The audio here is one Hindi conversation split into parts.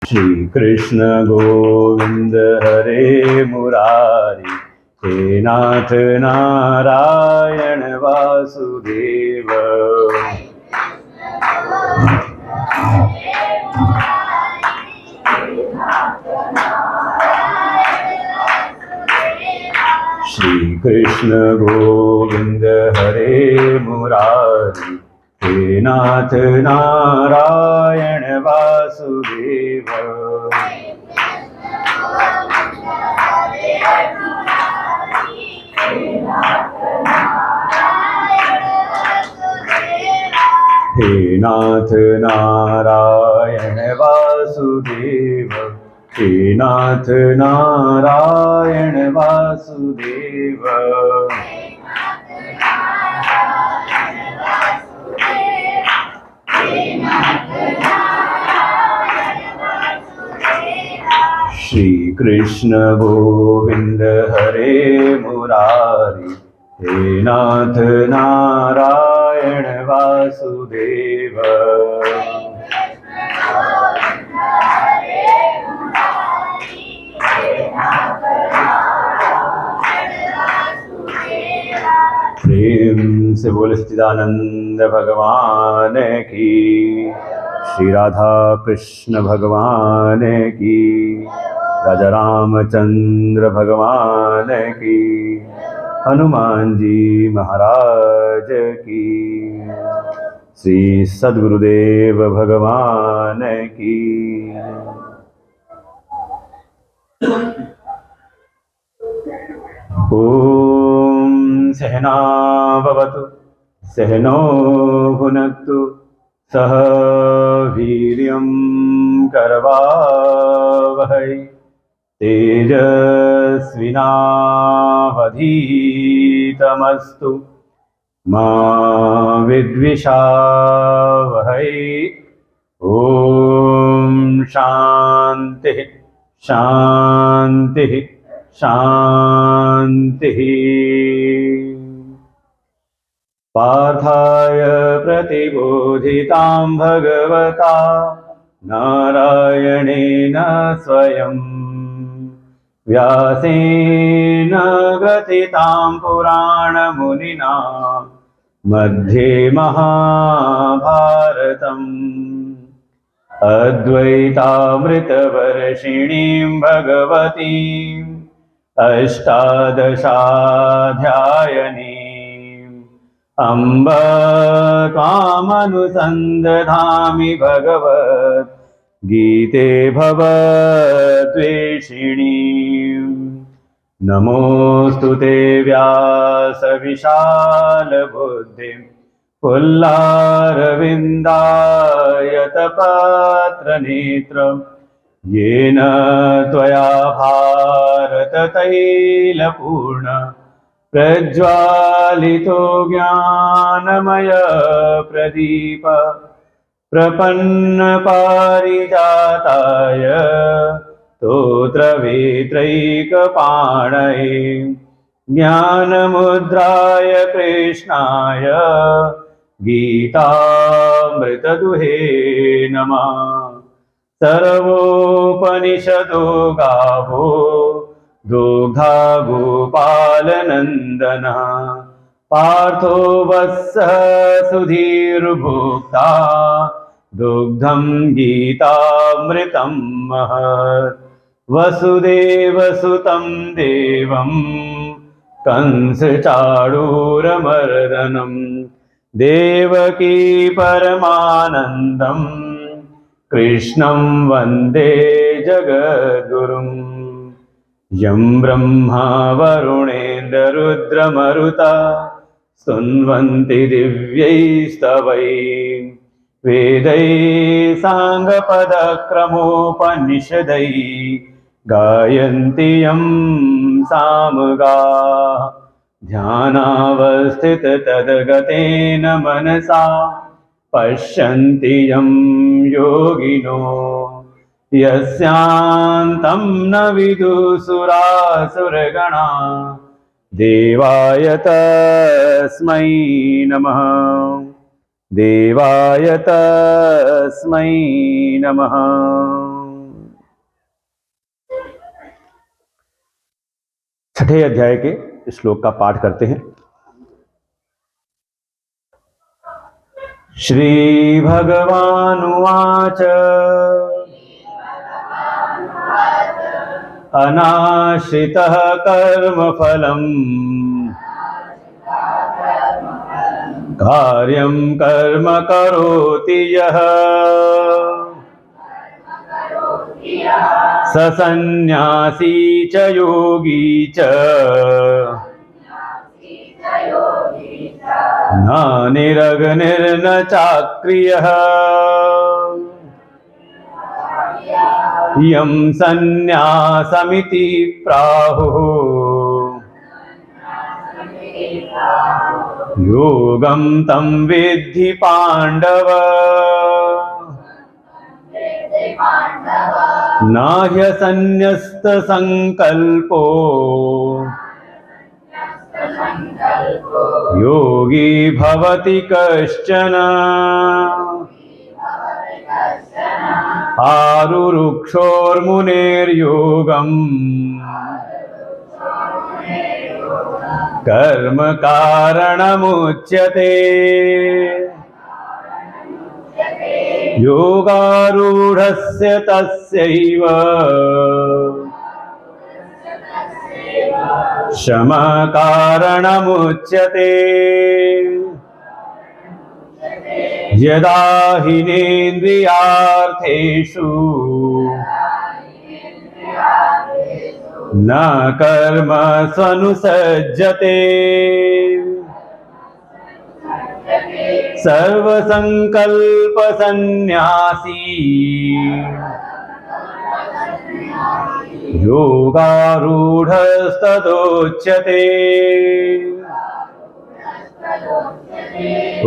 श्री कृष्ण गोविंद हरे मुरारी, हे नाथ नारायण वासुदेव। श्री कृष्ण गोविंद हरे मुरारी, हे नाथ नारायण वासुदेव। हे नाथ नारायण वासुदेव, हे नाथ नारायण वासुदेव। श्री कृष्ण गोविंद हरे मुरारी, हे नाथ नारायण वासुदेव। प्रेम से बोल सच्चिदानंद भगवान की, श्री राधा कृष्ण भगवान की, राजा रामचंद्र भगवान की, हनुमान जी महाराज की, श्री सद्गुरुदेव भगवान की। ओम सहना भवतु सहनो भुनक्तु, सह वीर्यं करवावहै, तेजस्विनावधीतमस्तु मा विद्विषावहै। ओम शांति शांति शांति। पार्थाय प्रतिबोधितां भगवता नारायणेन स्वयं, व्यासेन ग्रथितां पुराणमुनिना मध्ये महाभारतम्। अद्वैतामृतवर्षिणीं भगवतीम् अष्टादशाध्यायनीम् अम्ब त्वामनुसन्दधामि भगवत् गीते भवद्वेषिणीम्। नमोऽस्तु ते व्यासविशालबुद्धिं, पुल्लारविन्दायतपत्रनेत्रम्, येन त्वया भारततैलपूर्ण प्रज्वालितो ज्ञानमय प्रदीप, प्रपन्नपारिजाताय स्तोत्रवेत्रैकपाणये, ज्ञानमुद्राय कृष्णाय गीतामृतदुहे नमः। सर्वोपनिषदो गावो दुग्धा गोपालनन्दना, पार्थो वत्सः सुधीर्भोक्ता दुग्धं गीतामृतं महत्। वसुदेवसुतं देवं कंसचाणूरमर्दनं, देवकी परमानन्दं कृष्णं वन्दे जगद्गुरुम्। यं ब्रह्मा वरुणेन्द्ररुद्रमरुता स्तुन्वन्ति दिव्यैस्तवैः, वेदैः साङ्गपदक्रमोपनिषदैः गायन्ति यं सामगाः। ध्यानावस्थिततद्गतेन मनसा पश्यन्ति यं योगिनो, यस्यान्तं न विदुसुरासुरगणा, देवाय तस्मै नमः, देवाय तस्मै नमः। छठे अध्याय के श्लोक का पाठ करते हैं। श्री भगवानुवाच अनाश्रितः कर्मफलम् कार्यं कर्म करोति यः स सन्न्यासी च योगी च न निरग्निर्न चाक्रियः यं सन्न्यासमिति प्राहुः योगं तं विद्धि पाण्डव न ह्यसन्न्यस्तसङ्कल्पो योगी भवति कश्चन आरुरुक्षोर्मुनेर्योगम् कर्म कारणमुच्यते योगारूढस्य तस्यैव शम कारणमुच्यते यदा हिनेन्द्रियार्थेषु न कर्म स्वनुसज्जते सर्वसंकल्प सन्न्यासी योगारूढस्तदोच्यते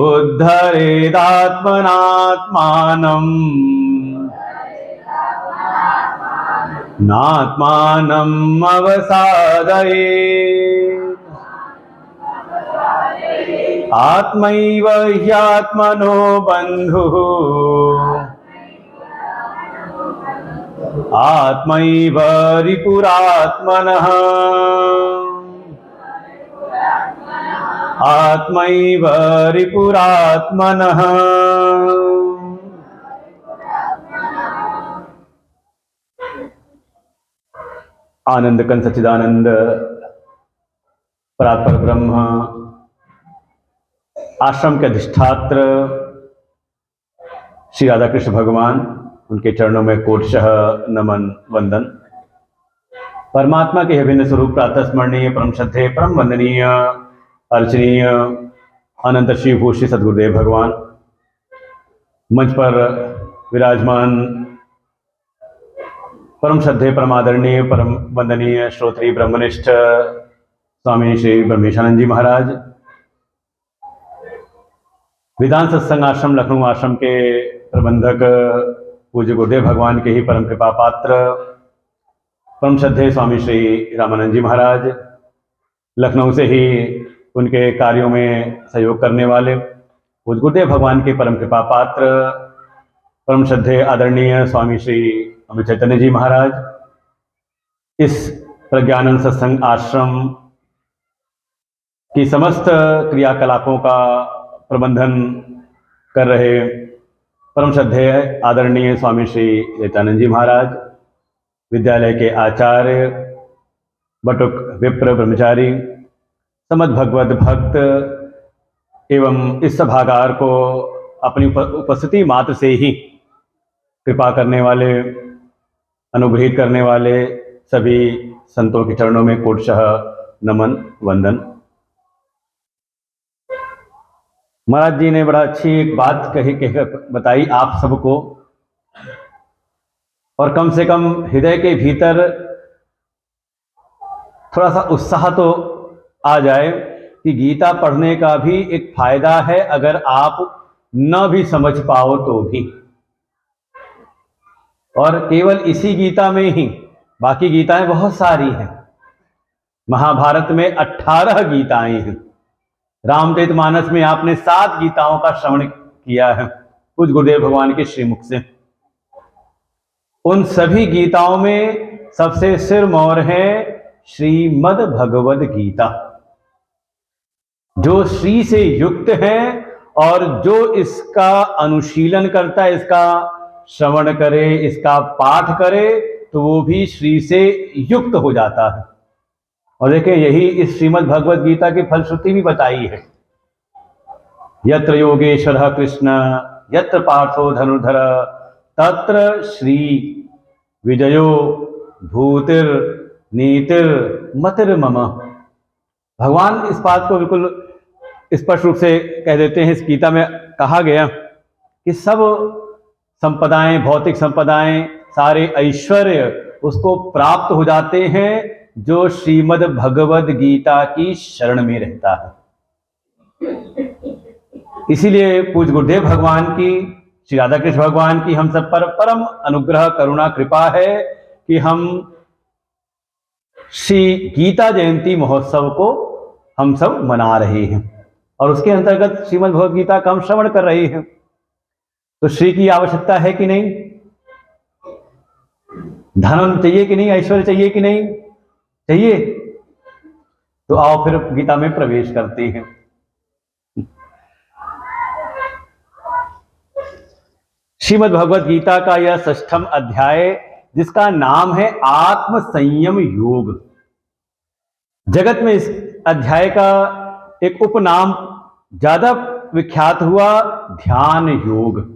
उद्धरेदात्मनात्मानम् नात्मानम् अवसादयेत् आत्मैव ह्यात्मनो बन्धुः आत्मैव रिपुरात्मनः आत्मैव रिपुरात्मनः। आनंद कंद सच्चिदानंद परात्पर ब्रह्म आश्रम के अधिष्ठात्र श्री राधा कृष्ण भगवान, उनके चरणों में कोटशः नमन वंदन। परमात्मा के विभिन्न स्वरूप प्रातः स्मरणीय परम श्रद्धेय परम वंदनीय अर्चनीय अनंत श्री भूषी सदगुरुदेव भगवान, मंच पर विराजमान परम श्रद्धेय परम आदरणीय परम वंदनीय श्रोत्री ब्रह्मनिष्ठ स्वामी श्री ब्रह्मेशानंद जी महाराज, विधान सत्संग आश्रम लखनऊ आश्रम के प्रबंधक पूज्य गुरुदेव भगवान के ही परम कृपा पात्र परम श्रद्धेय स्वामी श्री रामानंद जी महाराज, लखनऊ से ही उनके कार्यों में सहयोग करने वाले पूज्य गुरुदेव भगवान के परम कृपा पात्र परम श्रद्धेय आदरणीय स्वामी श्री अमित चैतन्य जी महाराज, इस प्रज्ञानंद सत्संग आश्रम की समस्त क्रियाकलापों का प्रबंधन कर रहे परम श्रद्धेय आदरणीय स्वामी श्री चैतन्य जी महाराज, विद्यालय के आचार्य बटुक विप्र ब्रह्मचारी, समद भगवत भक्त एवं इस सभागार को अपनी उपस्थिति मात्र से ही कृपा करने वाले, अनुग्रहित करने वाले सभी संतों के चरणों में कोटशः नमन वंदन। महाराज जी ने बड़ा अच्छी एक बात कहकर बताई आप सबको, और कम से कम हृदय के भीतर थोड़ा सा उत्साह तो आ जाए कि गीता पढ़ने का भी एक फायदा है, अगर आप न भी समझ पाओ तो भी। और केवल इसी गीता में ही, बाकी गीताएं बहुत सारी हैं। महाभारत में 18 गीताएं हैं, रामचरितमानस में आपने 7 गीताओं का श्रवण किया है पूज्य गुरुदेव भगवान के श्रीमुख से। उन सभी गीताओं में सबसे सिरमौर है श्रीमद् भगवद गीता। जो श्री से युक्त है और जो इसका अनुशीलन करता है, इसका श्रवण करे, इसका पाठ करे, तो वो भी श्री से युक्त हो जाता है। और देखिए, यही इस श्रीमद् भगवद गीता की फलश्रुति भी बताई है। यत्र योगेश्वरः कृष्ण यत्र पार्थो धनुर्धर तत्र श्री विजयो भूतिर नीतिर मतिर मम। भगवान इस बात को बिल्कुल स्पष्ट रूप से कह देते हैं। इस गीता में कहा गया कि सब संपदाएं, भौतिक संपदाएं, सारे ऐश्वर्य उसको प्राप्त हो जाते हैं जो श्रीमद् भगवद गीता की शरण में रहता है। इसीलिए पूज्य गुरुदेव भगवान की, श्री राधा कृष्ण भगवान की हम सब पर परम अनुग्रह, करुणा, कृपा है कि हम श्री गीता जयंती महोत्सव को हम सब मना रहे हैं और उसके अंतर्गत श्रीमद् भगवद गीता का हम श्रवण कर रहे हैं। तो श्री की आवश्यकता है कि नहीं? धन चाहिए कि नहीं? ऐश्वर्य चाहिए कि नहीं? चाहिए। तो आओ फिर गीता में प्रवेश करते हैं। श्रीमद् भगवद गीता का यह 6वां अध्याय, जिसका नाम है आत्म संयम योग। जगत में इस अध्याय का एक उपनाम ज्यादा विख्यात हुआ, ध्यान योग।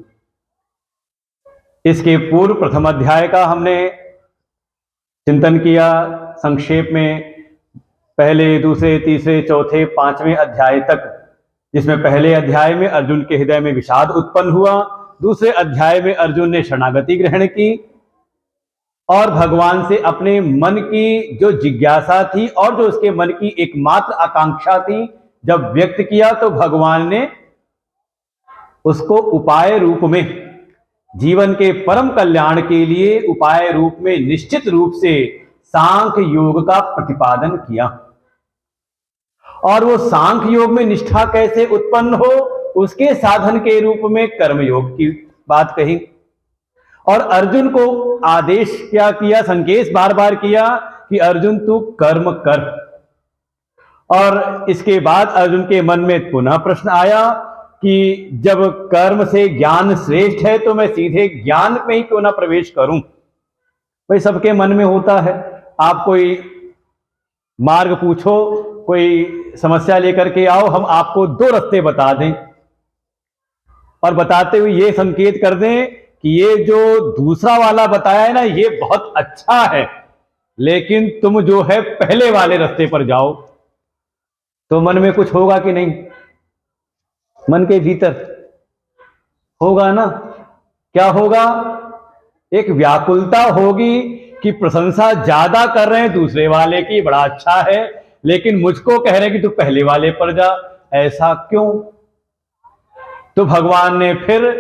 इसके पूर्व प्रथम अध्याय का हमने चिंतन किया संक्षेप में, पहले, दूसरे, तीसरे, चौथे, 5वें अध्याय तक, जिसमें पहले अध्याय में अर्जुन के हृदय में विषाद उत्पन्न हुआ, दूसरे अध्याय में अर्जुन ने शरणागति ग्रहण की और भगवान से अपने मन की जो जिज्ञासा थी और जो उसके मन की एकमात्र आकांक्षा थी, जब व्यक्त किया तो भगवान ने उसको उपाय रूप में, जीवन के परम कल्याण के लिए उपाय रूप में निश्चित रूप से सांख्य योग का प्रतिपादन किया। और वो सांख्य योग में निष्ठा कैसे उत्पन्न हो, उसके साधन के रूप में कर्म योग की बात कही। और अर्जुन को आदेश क्या किया, संकेत बार बार किया कि अर्जुन तू कर्म कर। और इसके बाद अर्जुन के मन में पुनः प्रश्न आया कि जब कर्म से ज्ञान श्रेष्ठ है तो मैं सीधे ज्ञान में ही क्यों ना प्रवेश करूं। भाई, सबके मन में होता है। आप कोई मार्ग पूछो, कोई समस्या लेकर के आओ, हम आपको 2 रास्ते बता दें और बताते हुए ये संकेत कर दें कि ये जो दूसरा वाला बताया है ना, ये बहुत अच्छा है, लेकिन तुम जो है पहले वाले रास्ते पर जाओ। तो मन में कुछ होगा कि नहीं? मन के भीतर होगा ना। क्या होगा? एक व्याकुलता होगी कि प्रशंसा ज्यादा कर रहे हैं दूसरे वाले की, बड़ा अच्छा है, लेकिन मुझको कह रहे हैं कि तू पहले वाले पर जा। ऐसा क्यों? तो भगवान ने फिर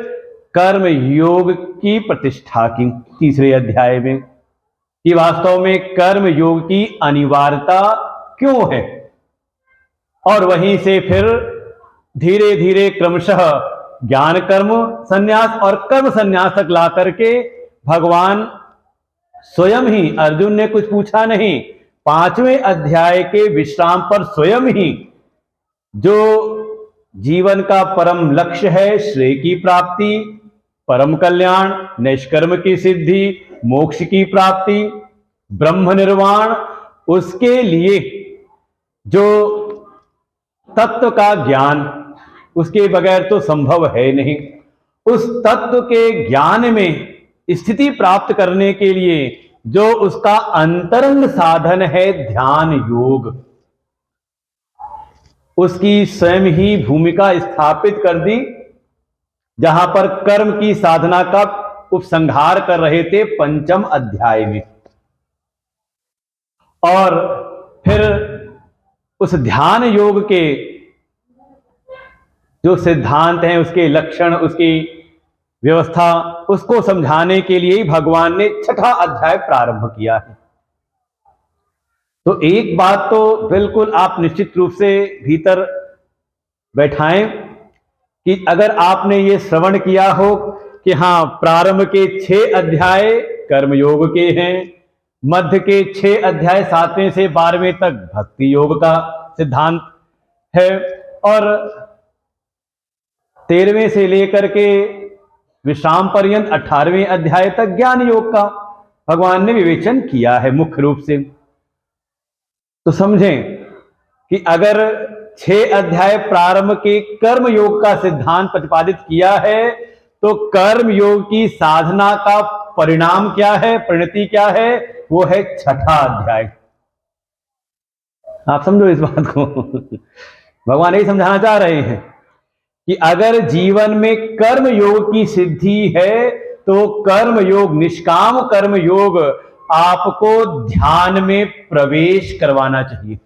कर्म योग की प्रतिष्ठा की तीसरे अध्याय में कि वास्तव में कर्म योग की अनिवार्यता क्यों है। और वहीं से फिर धीरे धीरे क्रमशः ज्ञान कर्म संन्यास और कर्म संन्यास तक ला करके भगवान स्वयं ही, अर्जुन ने कुछ पूछा नहीं, 5वें अध्याय के विश्राम पर स्वयं ही जो जीवन का परम लक्ष्य है, श्रेय की प्राप्ति, परम कल्याण, निष्कर्म की सिद्धि, मोक्ष की प्राप्ति, ब्रह्म निर्वाण, उसके लिए जो तत्व का ज्ञान, उसके बगैर तो संभव है नहीं। उस तत्व के ज्ञान में स्थिति प्राप्त करने के लिए जो उसका अंतरंग साधन है ध्यान योग, उसकी स्वयं ही भूमिका स्थापित कर दी, जहां पर कर्म की साधना का उपसंहार कर रहे थे 5वें अध्याय में। और फिर उस ध्यान योग के जो सिद्धांत हैं, उसके लक्षण, उसकी व्यवस्था, उसको समझाने के लिए ही भगवान ने 6वां अध्याय प्रारंभ किया है। तो एक बात तो बिल्कुल आप निश्चित रूप से भीतर बैठाएं कि अगर आपने ये श्रवण किया हो कि हाँ, प्रारंभ के 6 अध्याय कर्मयोग के हैं, मध्य के 6 अध्याय 7वें से 12वें तक भक्ति योग का सिद्धांत है, और 13वें से लेकर के विश्राम पर्यंत 18वें अध्याय तक ज्ञान योग का भगवान ने विवेचन किया है मुख्य रूप से। तो समझें कि अगर 6 अध्याय प्रारंभ के कर्म योग का सिद्धांत प्रतिपादित किया है, तो कर्म योग की साधना का परिणाम क्या है, परिणति क्या है, वो है 6ठा अध्याय। आप समझो इस बात को। भगवान यही समझाना चाह रहे हैं कि अगर जीवन में कर्म योग की सिद्धि है, तो कर्म योग, निष्काम कर्म योग आपको ध्यान में प्रवेश करवाना चाहिए,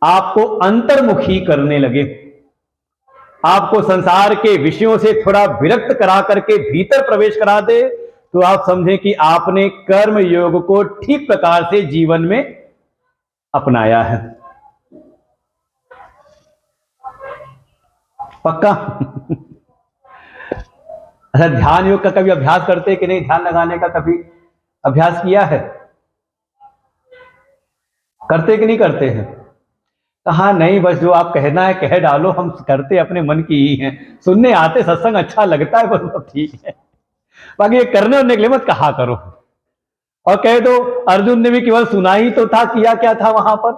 आपको अंतर्मुखी करने लगे, आपको संसार के विषयों से थोड़ा विरक्त करा करके भीतर प्रवेश करा दे, तो आप समझें कि आपने कर्म योग को ठीक प्रकार से जीवन में अपनाया है। पक्का? अच्छा, ध्यान योग का कभी अभ्यास करते कि नहीं? ध्यान लगाने का कभी अभ्यास किया है? करते कि नहीं करते हैं? कहा नहीं, बस जो आप कहना है कह डालो, हम करते अपने मन की ही हैं, सुनने आते, सत्संग अच्छा लगता है, बस सब ठीक है, बाकी ये करने उनने के लिए मत कहा करो। और कह दो अर्जुन ने भी केवल सुना ही तो था, किया क्या था वहां पर?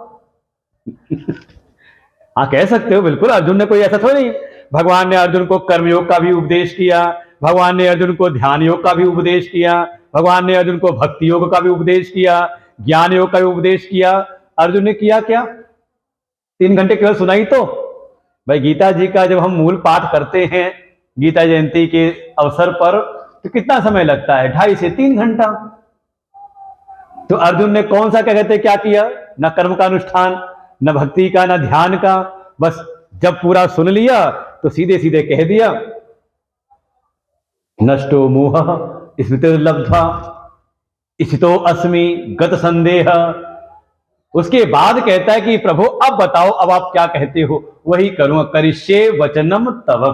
हाँ, कह सकते हो बिल्कुल, अर्जुन ने कोई ऐसा थोड़ा नहीं, भगवान ने अर्जुन को कर्मयोग का भी उपदेश किया, भगवान ने अर्जुन को ध्यान योग का भी उपदेश किया, भगवान ने अर्जुन को भक्ति योग का भी उपदेश किया, ज्ञान योग का भी उपदेश किया। अर्जुन ने किया क्या? 3 घंटे केवल सुनाई तो? भाई गीता जी का जब हम मूल पाठ करते हैं गीता जयंती के अवसर पर, तो कितना समय लगता है? 2.5 से 3 घंटा। तो अर्जुन ने कौन सा क्या कहते क्या किया? न कर्म का अनुष्ठान, न भक्ति का, न ध्यान का, बस जब पूरा सुन लिया तो सीधे सीधे कह दिया नष्टो मोह स्मृतिर्लब्ध्वा स्थितो अस्मि गत संदेह। उसके बाद कहता है कि प्रभु अब बताओ, अब आप क्या कहते हो, वही करूंगा, करिष्ये वचनम तव।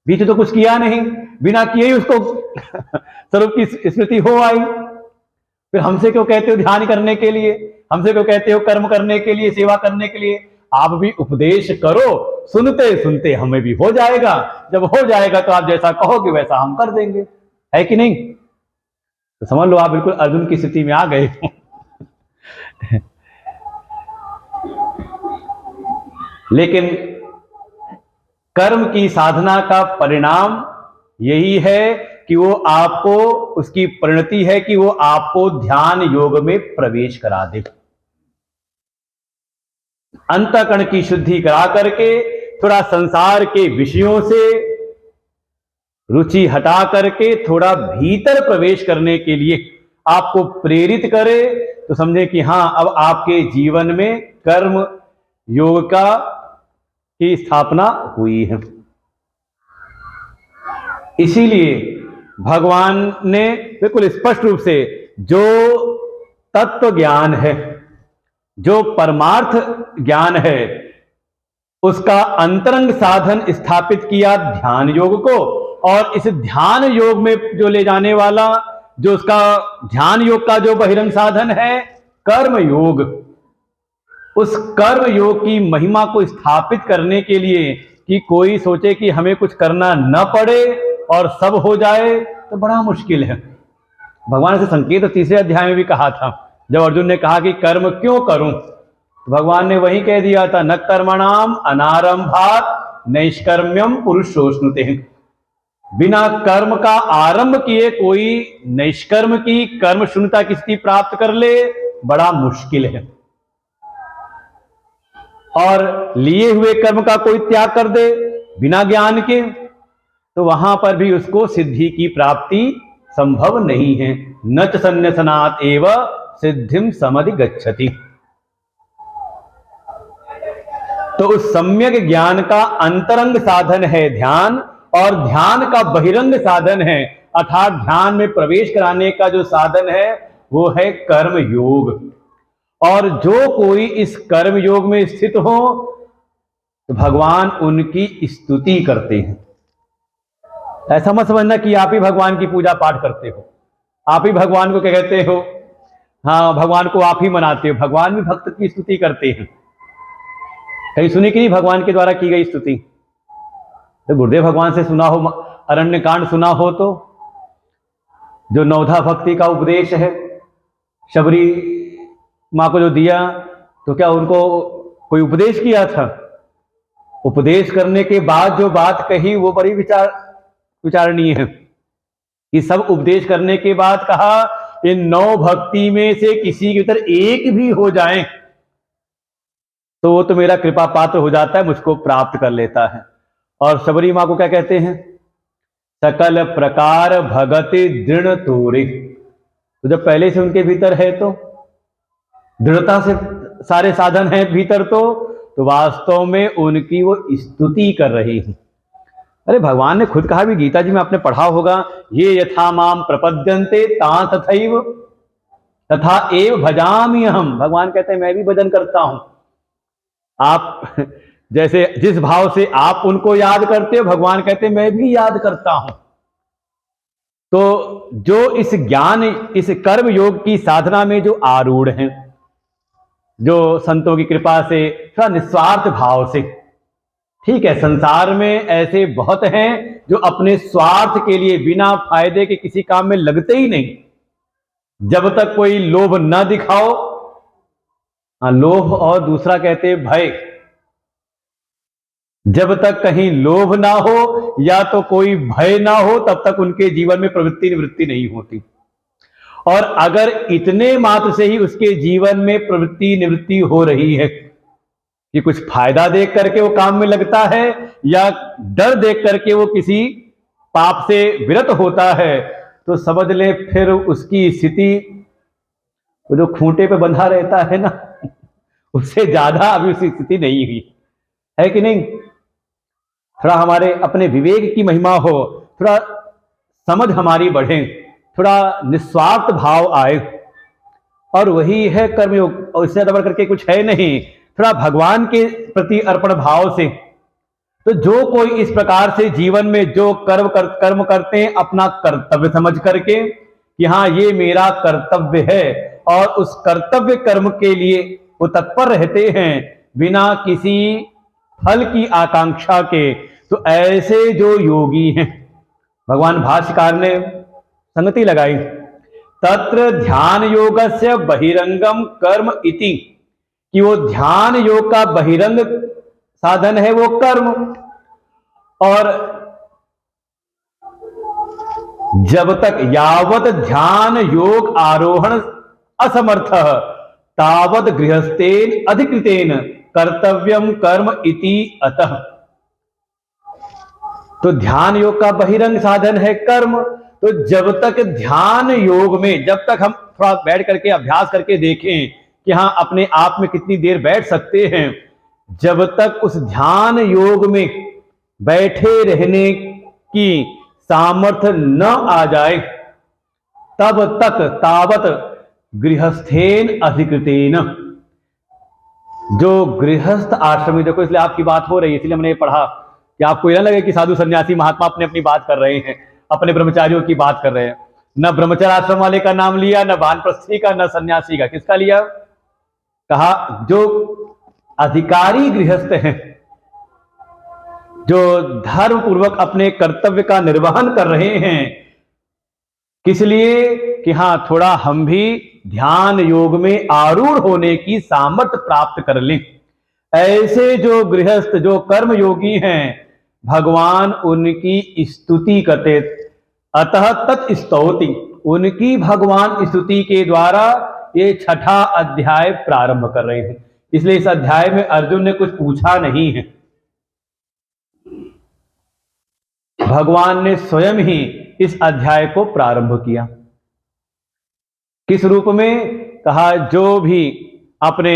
बीच तो कुछ किया नहीं, बिना किए ही उसको स्वरूप की स्मृति हो आई। फिर हमसे क्यों कहते हो ध्यान करने के लिए, हमसे क्यों कहते हो कर्म करने के लिए, सेवा करने के लिए? आप भी उपदेश करो, सुनते सुनते हमें भी हो जाएगा, जब हो जाएगा तो आप जैसा कहोगे वैसा हम कर देंगे, है कि नहीं? तो समझ लो आप बिल्कुल अर्जुन की स्थिति में आ गए। लेकिन कर्म की साधना का परिणाम यही है कि वो आपको, उसकी परिणति है कि वो आपको ध्यान योग में प्रवेश करा दे, अंतःकरण की शुद्धि करा करके थोड़ा संसार के विषयों से रुचि हटा करके थोड़ा भीतर प्रवेश करने के लिए आपको प्रेरित करे। तो समझे कि हाँ, अब आपके जीवन में कर्म योग की स्थापना हुई है। इसीलिए भगवान ने बिल्कुल स्पष्ट रूप से जो तत्व ज्ञान है, जो परमार्थ ज्ञान है, उसका अंतरंग साधन स्थापित किया ध्यान योग को, और इस ध्यान योग में जो ले जाने वाला, जो उसका ध्यान योग का जो बहिरंग साधन है कर्म योग, उस कर्म योग की महिमा को स्थापित करने के लिए कि कोई सोचे कि हमें कुछ करना न पड़े और सब हो जाए, तो बड़ा मुश्किल है। भगवान से संकेत 3 अध्याय में भी कहा था, जब अर्जुन ने कहा कि कर्म क्यों करूं, तो भगवान ने वही कह दिया था, न कर्मणाम अनारंभात नैष्कर्म्यम पुरुषोष्णुते। बिना कर्म का आरंभ किए कोई नैष्कर्म की, कर्म शून्यता की स्थिति प्राप्त कर ले, बड़ा मुश्किल है। और लिए हुए कर्म का कोई त्याग कर दे बिना ज्ञान के, तो वहां पर भी उसको सिद्धि की प्राप्ति संभव नहीं है। न च संन्यसनात् एव सिद्धिम समधिगच्छति। तो उस सम्यक ज्ञान का अंतरंग साधन है ध्यान, और ध्यान का बहिरंग साधन है, अर्थात ध्यान में प्रवेश कराने का जो साधन है वो है कर्म योग। और जो कोई इस कर्म योग में स्थित हो तो भगवान उनकी स्तुति करते हैं। ऐसा मत समझना कि आप ही भगवान की पूजा पाठ करते हो, आप ही भगवान को क्या कहते हो हाँ, भगवान को आप ही मनाते हो। भगवान भी भक्त की स्तुति करते हैं। कहीं सुनी कि नहीं भगवान के द्वारा की गई स्तुति? तो गुरुदेव भगवान से सुना हो, अरण्य कांड सुना हो, तो जो नवधा भक्ति का उपदेश है शबरी माँ को जो दिया, तो क्या उनको कोई उपदेश किया था? उपदेश करने के बाद जो बात कही वो बड़ी विचारणीय है कि सब उपदेश करने के बाद कहा इन 9 भक्ति में से किसी के भीतर एक भी हो जाए तो वो तो मेरा कृपा पात्र हो जाता है, मुझको प्राप्त कर लेता है। और शबरी माँ को क्या कहते हैं? सकल प्रकार भगति दृढ़ तोरे। तो जब पहले से उनके भीतर है तो दृढ़ता से सारे साधन हैं भीतर, तो वास्तव में उनकी वो स्तुति कर रही है। अरे भगवान ने खुद कहा भी, गीता जी में आपने पढ़ा होगा, ये यथा माम प्रपद्यन्ते ता तथैव तथा एव भजामि अहम। भगवान कहते हैं मैं भी भजन करता हूं। आप जैसे जिस भाव से आप उनको याद करते हो, भगवान कहते हैं मैं भी याद करता हूं। तो जो इस ज्ञान, इस कर्म योग की साधना में जो आरूढ़ हैं, जो संतों की कृपा से थोड़ा निस्वार्थ भाव से, ठीक है, संसार में ऐसे बहुत हैं जो अपने स्वार्थ के लिए बिना फायदे के किसी काम में लगते ही नहीं। जब तक कोई लोभ न दिखाओ, लोभ और दूसरा कहते भय, जब तक कहीं लोभ ना हो या तो कोई भय ना हो तब तक उनके जीवन में प्रवृत्ति निवृत्ति नहीं होती। और अगर इतने मात्र से ही उसके जीवन में प्रवृत्ति निवृत्ति हो रही है कि कुछ फायदा देख करके वो काम में लगता है या डर देख करके वो किसी पाप से विरत होता है, तो समझ ले फिर उसकी स्थिति, वो जो खूंटे पे बंधा रहता है ना, उससे ज्यादा अभी उसकी स्थिति नहीं हुई है कि नहीं? थोड़ा हमारे अपने विवेक की महिमा हो, थोड़ा समझ हमारी बढ़े, थोड़ा निस्वार्थ भाव आए, और वही है कर्मयोग। और इससे ज्यादा करके कुछ है नहीं। थोड़ा भगवान के प्रति अर्पण भाव से, तो जो कोई इस प्रकार से जीवन में जो कर्म करते हैं अपना कर्तव्य समझ करके कि हाँ ये मेरा कर्तव्य है, और उस कर्तव्य कर्म के लिए वो तत्पर रहते हैं बिना किसी फल की आकांक्षा के, तो ऐसे जो योगी हैं, भगवान भाष्यकार ने संगति लगाई, तत्र ध्यान योगस्य बहिरंगम कर्म इति, कि वो ध्यान योग का बहिरंग साधन है वो कर्म। और जब तक यावत ध्यान योग आरोहण असमर्थ तावत गृहस्थेन अधिकृतेन कर्तव्यम कर्म इति अतः। तो ध्यान योग का बहिरंग साधन है कर्म। तो जब तक ध्यान योग में, जब तक हम थोड़ा बैठ करके अभ्यास करके देखें कि हाँ अपने आप में कितनी देर बैठ सकते हैं, जब तक उस ध्यान योग में बैठे रहने की सामर्थ्य न आ जाए तब तक तावत गृहस्थेन अधिकृतेन, जो गृहस्थ आश्रमी, देखो इसलिए आपकी बात हो रही है, इसलिए मैंने पढ़ा कि आपको यह लगे कि साधु सन्यासी महात्मा अपने अपनी बात कर रहे हैं, अपने ब्रह्मचारियों की बात कर रहे हैं। न ब्रह्मचर्य आश्रम वाले का नाम लिया, न वानप्रस्थी का, न सन्यासी का। किसका लिया? कहा जो अधिकारी गृहस्थ हैं, जो धर्म पूर्वक अपने कर्तव्य का निर्वहन कर रहे हैं। किस लिए? कि हाँ थोड़ा हम भी ध्यान योग में आरूढ़ होने की सामर्थ्य प्राप्त कर लें। ऐसे जो गृहस्थ, जो कर्म योगी हैं, भगवान उनकी स्तुति करते, अतः तत्स्तौति, उनकी भगवान स्तुति के द्वारा ये 6ठा अध्याय प्रारंभ कर रहे हैं। इसलिए इस अध्याय में अर्जुन ने कुछ पूछा नहीं है, भगवान ने स्वयं ही इस अध्याय को प्रारंभ किया। किस रूप में? कहा जो भी अपने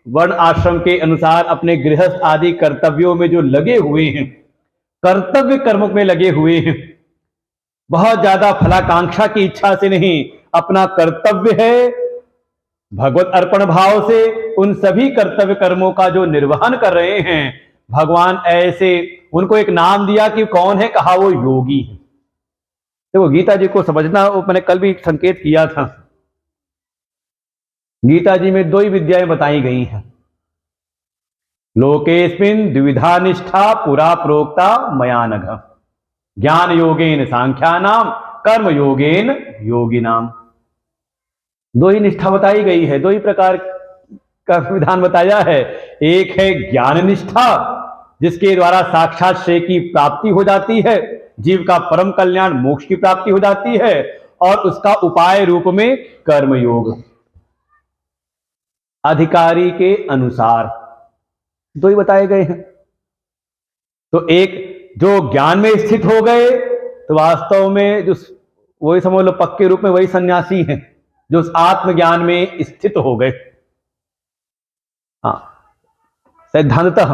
वर्ण आश्रम के अनुसार अपने गृहस्थ आदि कर्तव्यों में जो लगे हुए हैं, कर्तव्य कर्म में लगे हुए हैं, बहुत ज्यादा फलाकांक्षा की इच्छा से नहीं, अपना कर्तव्य है भगवत अर्पण भाव से उन सभी कर्तव्य कर्मों का जो निर्वहन कर रहे हैं, भगवान ऐसे उनको एक नाम दिया कि कौन है? कहा वो योगी है। देखो गीता जी को समझना, वो मैंने कल भी संकेत किया था गीता जी में 2 ही विद्याएं बताई गई हैं। लोकेस्मिन् द्विविधा निष्ठा पुरा प्रोक्ता मया नघ, ज्ञान योगेन सांख्यानाम कर्म योगेन योगिनाम। 2 ही निष्ठा बताई गई है, 2 ही प्रकार का विधान बताया है। एक है ज्ञान निष्ठा, जिसके द्वारा साक्षात श्रेय की प्राप्ति हो जाती है, जीव का परम कल्याण मोक्ष की प्राप्ति हो जाती है, और उसका उपाय रूप में कर्मयोग, अधिकारी के अनुसार 2 ही बताए गए हैं। तो एक जो ज्ञान में स्थित हो गए तो वास्तव में जो वही समझ लो पक्के रूप में वही सन्यासी हैं, जो उस आत्मज्ञान में स्थित हो गए। हाँ, सिद्धांततः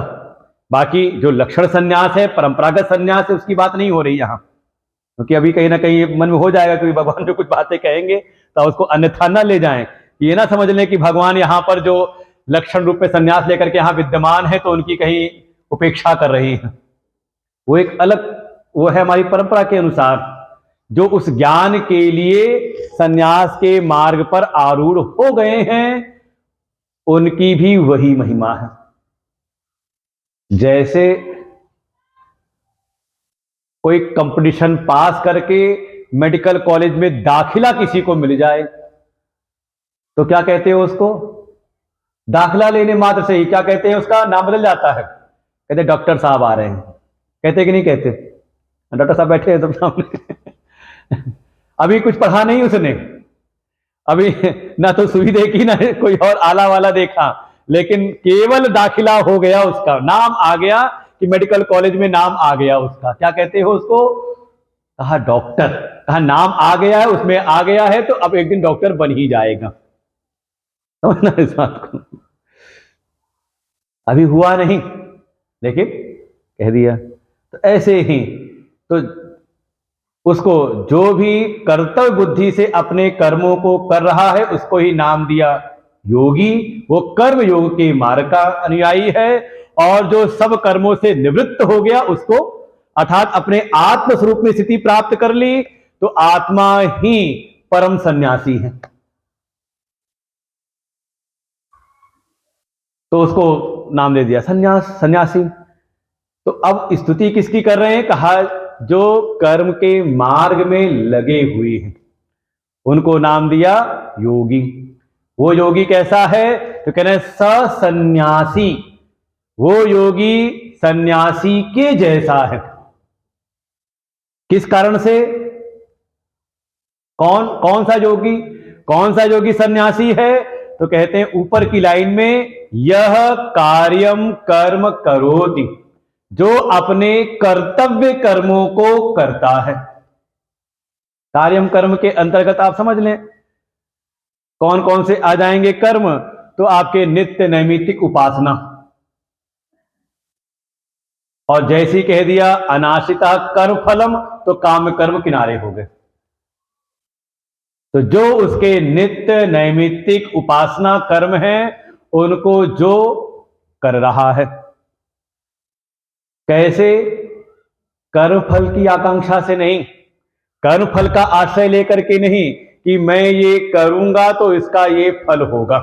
बाकी जो लक्षण सन्यास है, परंपरागत सन्यास है, उसकी बात नहीं हो रही यहां, क्योंकि अभी कहीं ना कहीं मन में हो जाएगा कि भगवान जो कुछ बातें कहेंगे तो उसको अन्यथा न ले जाएं। ये ना समझ लें कि भगवान यहां पर जो लक्षण रूप में सन्यास लेकर के यहां विद्यमान है तो उनकी कहीं उपेक्षा कर रही है। वो एक अलग, वो है हमारी परंपरा के अनुसार जो उस ज्ञान के लिए सन्यास के मार्ग पर आरूढ़ हो गए हैं, उनकी भी वही महिमा है। जैसे कोई कंपटीशन पास करके मेडिकल कॉलेज में दाखिला किसी को मिल जाए तो क्या कहते हो उसको? दाखिला लेने मात्र से ही क्या कहते हैं, उसका नाम बदल जाता है, कहते डॉक्टर साहब आ रहे हैं। कहते कि नहीं कहते? डॉक्टर साहब बैठे हैं सब सामने अभी कुछ पढ़ा नहीं उसने, अभी ना तो सुई देखी ना कोई और आला वाला देखा, लेकिन केवल दाखिला हो गया, उसका नाम आ गया कि मेडिकल कॉलेज में नाम आ गया उसका। क्या कहते हो उसको? कहा डॉक्टर। कहा नाम आ गया है, उसमें आ गया है, तो अब एक दिन डॉक्टर बन ही जाएगा। समझना इस बात को। अभी हुआ नहीं लेकिन कह दिया। तो ऐसे ही तो उसको जो भी कर्तव्य बुद्धि से अपने कर्मों को कर रहा है उसको ही नाम दिया योगी। वो कर्म योग के मार्ग का अनुयायी है, और जो सब कर्मों से निवृत्त हो गया उसको, अर्थात अपने आत्म स्वरूप में स्थिति प्राप्त कर ली, तो आत्मा ही परम सन्यासी है। तो उसको नाम दे दिया सन्यासी। तो अब स्तुति किसकी कर रहे हैं? कहा जो कर्म के मार्ग में लगे हुए हैं उनको नाम दिया योगी। वो योगी कैसा है? तो कह रहे हैं सन्यासी। वो योगी सन्यासी के जैसा है। किस कारण से? कौन सा योगी सन्यासी है? तो कहते हैं ऊपर की लाइन में, यह कार्यम कर्म करोति, जो अपने कर्तव्य कर्मों को करता है। कार्यम कर्म के अंतर्गत आप समझ लें कौन कौन से आ जाएंगे कर्म? तो आपके नित्य नैमित्तिक उपासना, और जैसी कह दिया अनाश्रिता कर्म फलम, तो काम कर्म किनारे हो गए। तो जो उसके नित्य नैमित्तिक उपासना कर्म है उनको जो कर रहा है, कैसे? कर्म फल की आकांक्षा से नहीं, कर्म फल का आश्रय लेकर के नहीं कि मैं ये करूंगा तो इसका ये फल होगा,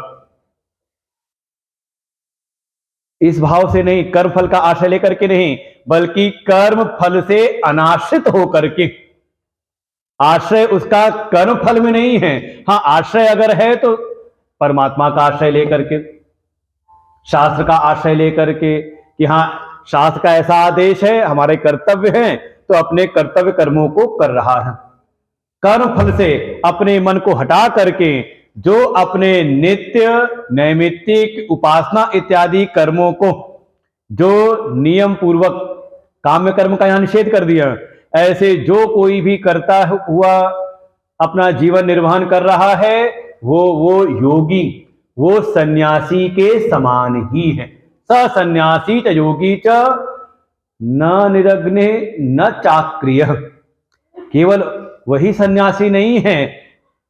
इस भाव से नहीं, कर्म फल का आश्रय लेकर के नहीं, बल्कि कर्म फल से अनाश्रित होकर के। आश्रय उसका कर्म फल में नहीं है। हां, आश्रय अगर है तो परमात्मा का आश्रय लेकर के, शास्त्र का आश्रय लेकर के, कि हां शास्त्र का ऐसा आदेश है, हमारे कर्तव्य हैं, तो अपने कर्तव्य कर्मों को कर रहा है। कर्म फल से अपने मन को हटा करके जो अपने नित्य नैमित्तिक उपासना इत्यादि कर्मों को, जो नियम पूर्वक काम्य कर्म का यहां निषेध कर दिया, ऐसे जो कोई भी करता हुआ अपना जीवन निर्वहन कर रहा है वो योगी, वो सन्यासी के समान ही है। स सन्यासी च योगी च न निरग्ने न चाक्रिय। केवल वही सन्यासी नहीं है,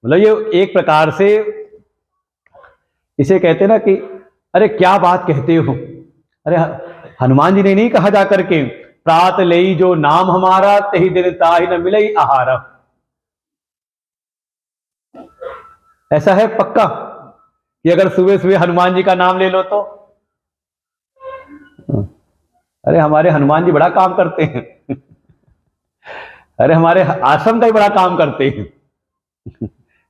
मतलब ये एक प्रकार से इसे कहते ना कि अरे क्या बात कहते हो, अरे हनुमान जी ने नहीं कहा जाकर के प्रात लई जो नाम हमारा तही दिन ताहि न मिलई आहार। ऐसा है पक्का कि अगर सुबह सुबह हनुमान जी का नाम ले लो तो? अरे हमारे हनुमान जी बड़ा काम करते हैं। अरे हमारे आश्रम का ही बड़ा काम करते हैं,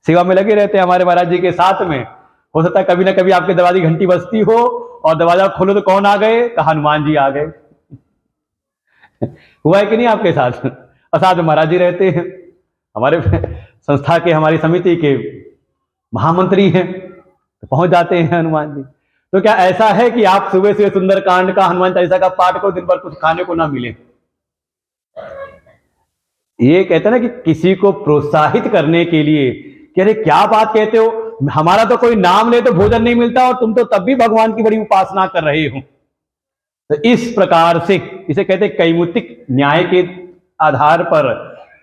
सेवा में लगे रहते हैं हमारे महाराज जी के साथ में। हो सकता है कभी ना कभी आपके दरवाजे की घंटी बजती हो और दरवाजा खोलो तो कौन आ गए? तो हनुमान जी आ गए। हुआ है कि नहीं आपके साथ? और साथ में महाराज जी रहते हैं, हमारे संस्था के, हमारी समिति के महामंत्री हैं, तो पहुंच जाते हैं हनुमान जी। तो क्या ऐसा है कि आप सुबह सुबह सुंदरकांड का, हनुमान चालीसा का पाठ करो, दिन भर कुछ खाने को ना मिले? ये कहते हैं ना कि किसी को प्रोत्साहित करने के लिए कि अरे क्या बात कहते हो, हमारा तो कोई नाम ले तो भोजन नहीं मिलता और तुम तो तब भी भगवान की बड़ी उपासना कर रहे हो। तो इस प्रकार से इसे कहते कैमुतिक न्याय के आधार पर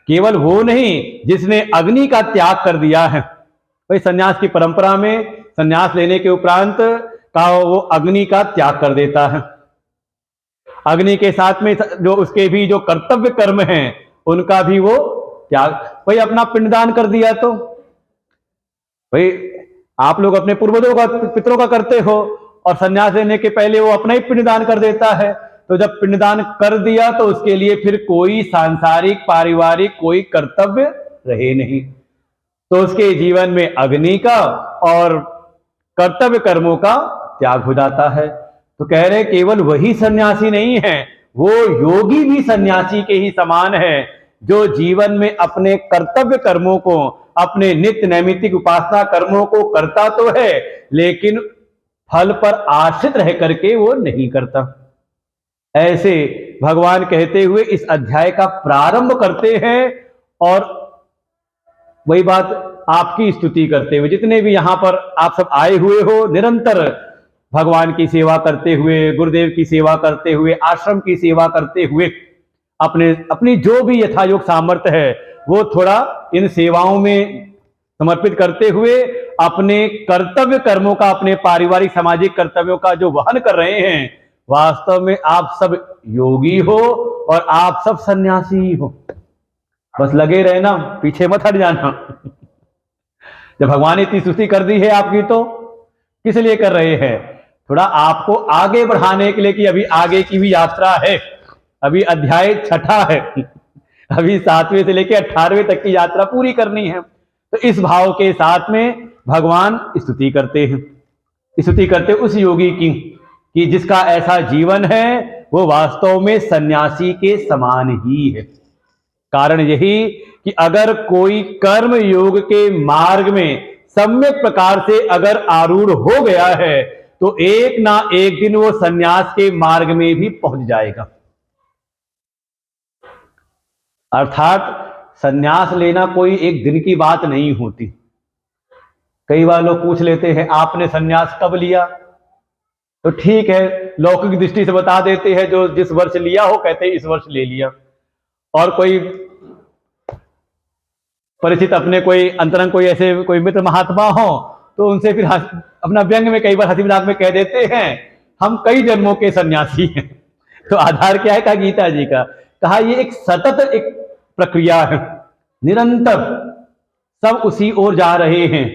केवल वो नहीं जिसने अग्नि का त्याग कर दिया है, भाई सन्यास की परंपरा में सन्यास लेने के उपरांत का वो अग्नि का त्याग कर देता है। अग्नि के साथ में जो उसके भी जो कर्तव्य कर्म हैं उनका भी वो त्याग, भाई अपना पिंडदान कर दिया तो भाई आप लोग अपने पूर्वजों का, पितरों का करते हो और सन्यास लेने के पहले वो अपना ही पिंडदान कर देता है। तो जब पिंडदान कर दिया तो उसके लिए फिर कोई सांसारिक पारिवारिक कोई कर्तव्य रहे नहीं, तो उसके जीवन में अग्नि का और कर्तव्य कर्मों का त्याग हो जाता है। तो कह रहे केवल वही सन्यासी नहीं है, वो योगी भी सन्यासी के ही समान है, जो जीवन में अपने कर्तव्य कर्मों को, अपने नित्य नैमित्तिक उपासना कर्मों को करता तो है लेकिन फल पर आश्रित रह करके वो नहीं करता। ऐसे भगवान कहते हुए इस अध्याय का प्रारंभ करते हैं और वही बात आपकी स्तुति करते हुए, जितने भी यहां पर आप सब आए हुए हो, निरंतर भगवान की सेवा करते हुए, गुरुदेव की सेवा करते हुए, आश्रम की सेवा करते हुए, अपनी जो भी यथायोग सामर्थ्य है वो थोड़ा इन सेवाओं में समर्पित करते हुए अपने कर्तव्य कर्मों का, अपने पारिवारिक सामाजिक कर्तव्यों का जो वहन कर रहे हैं। वास्तव में आप सब योगी हो और आप सब सन्यासी हो, बस लगे रहना, पीछे मत हट जाना। जब भगवान ने इतनी स्तुति कर दी है आपकी तो किस लिए कर रहे हैं? थोड़ा आपको आगे बढ़ाने के लिए कि अभी आगे की भी यात्रा है, अभी अध्याय 6 है, अभी 7वें से लेकर 18वें तक की यात्रा पूरी करनी है। तो इस भाव के साथ में भगवान स्तुति करते हैं, स्तुति करते उस योगी की कि जिसका ऐसा जीवन है वो वास्तव में सन्यासी के समान ही है। कारण यही कि अगर कोई कर्म योग के मार्ग में सम्यक प्रकार से अगर आरूढ़ हो गया है तो एक ना एक दिन वो सन्यास के मार्ग में भी पहुंच जाएगा। अर्थात सन्यास लेना कोई एक दिन की बात नहीं होती। कई बार लोग पूछ लेते हैं आपने सन्यास कब लिया? तो ठीक है, लौकिक दृष्टि से बता देते हैं, जो जिस वर्ष लिया हो कहते हैं इस वर्ष ले लिया। और कोई परिचित अपने कोई अंतरंग कोई ऐसे कोई मित्र महात्मा हो तो उनसे फिर अपना व्यंग में कई बार हंसी मजाक में कह देते हैं हम कई जन्मों के सन्यासी हैं। तो आधार क्या है? कहा गीता जी का, कहा ये एक सतत एक प्रक्रिया है, निरंतर सब उसी ओर जा रहे हैं।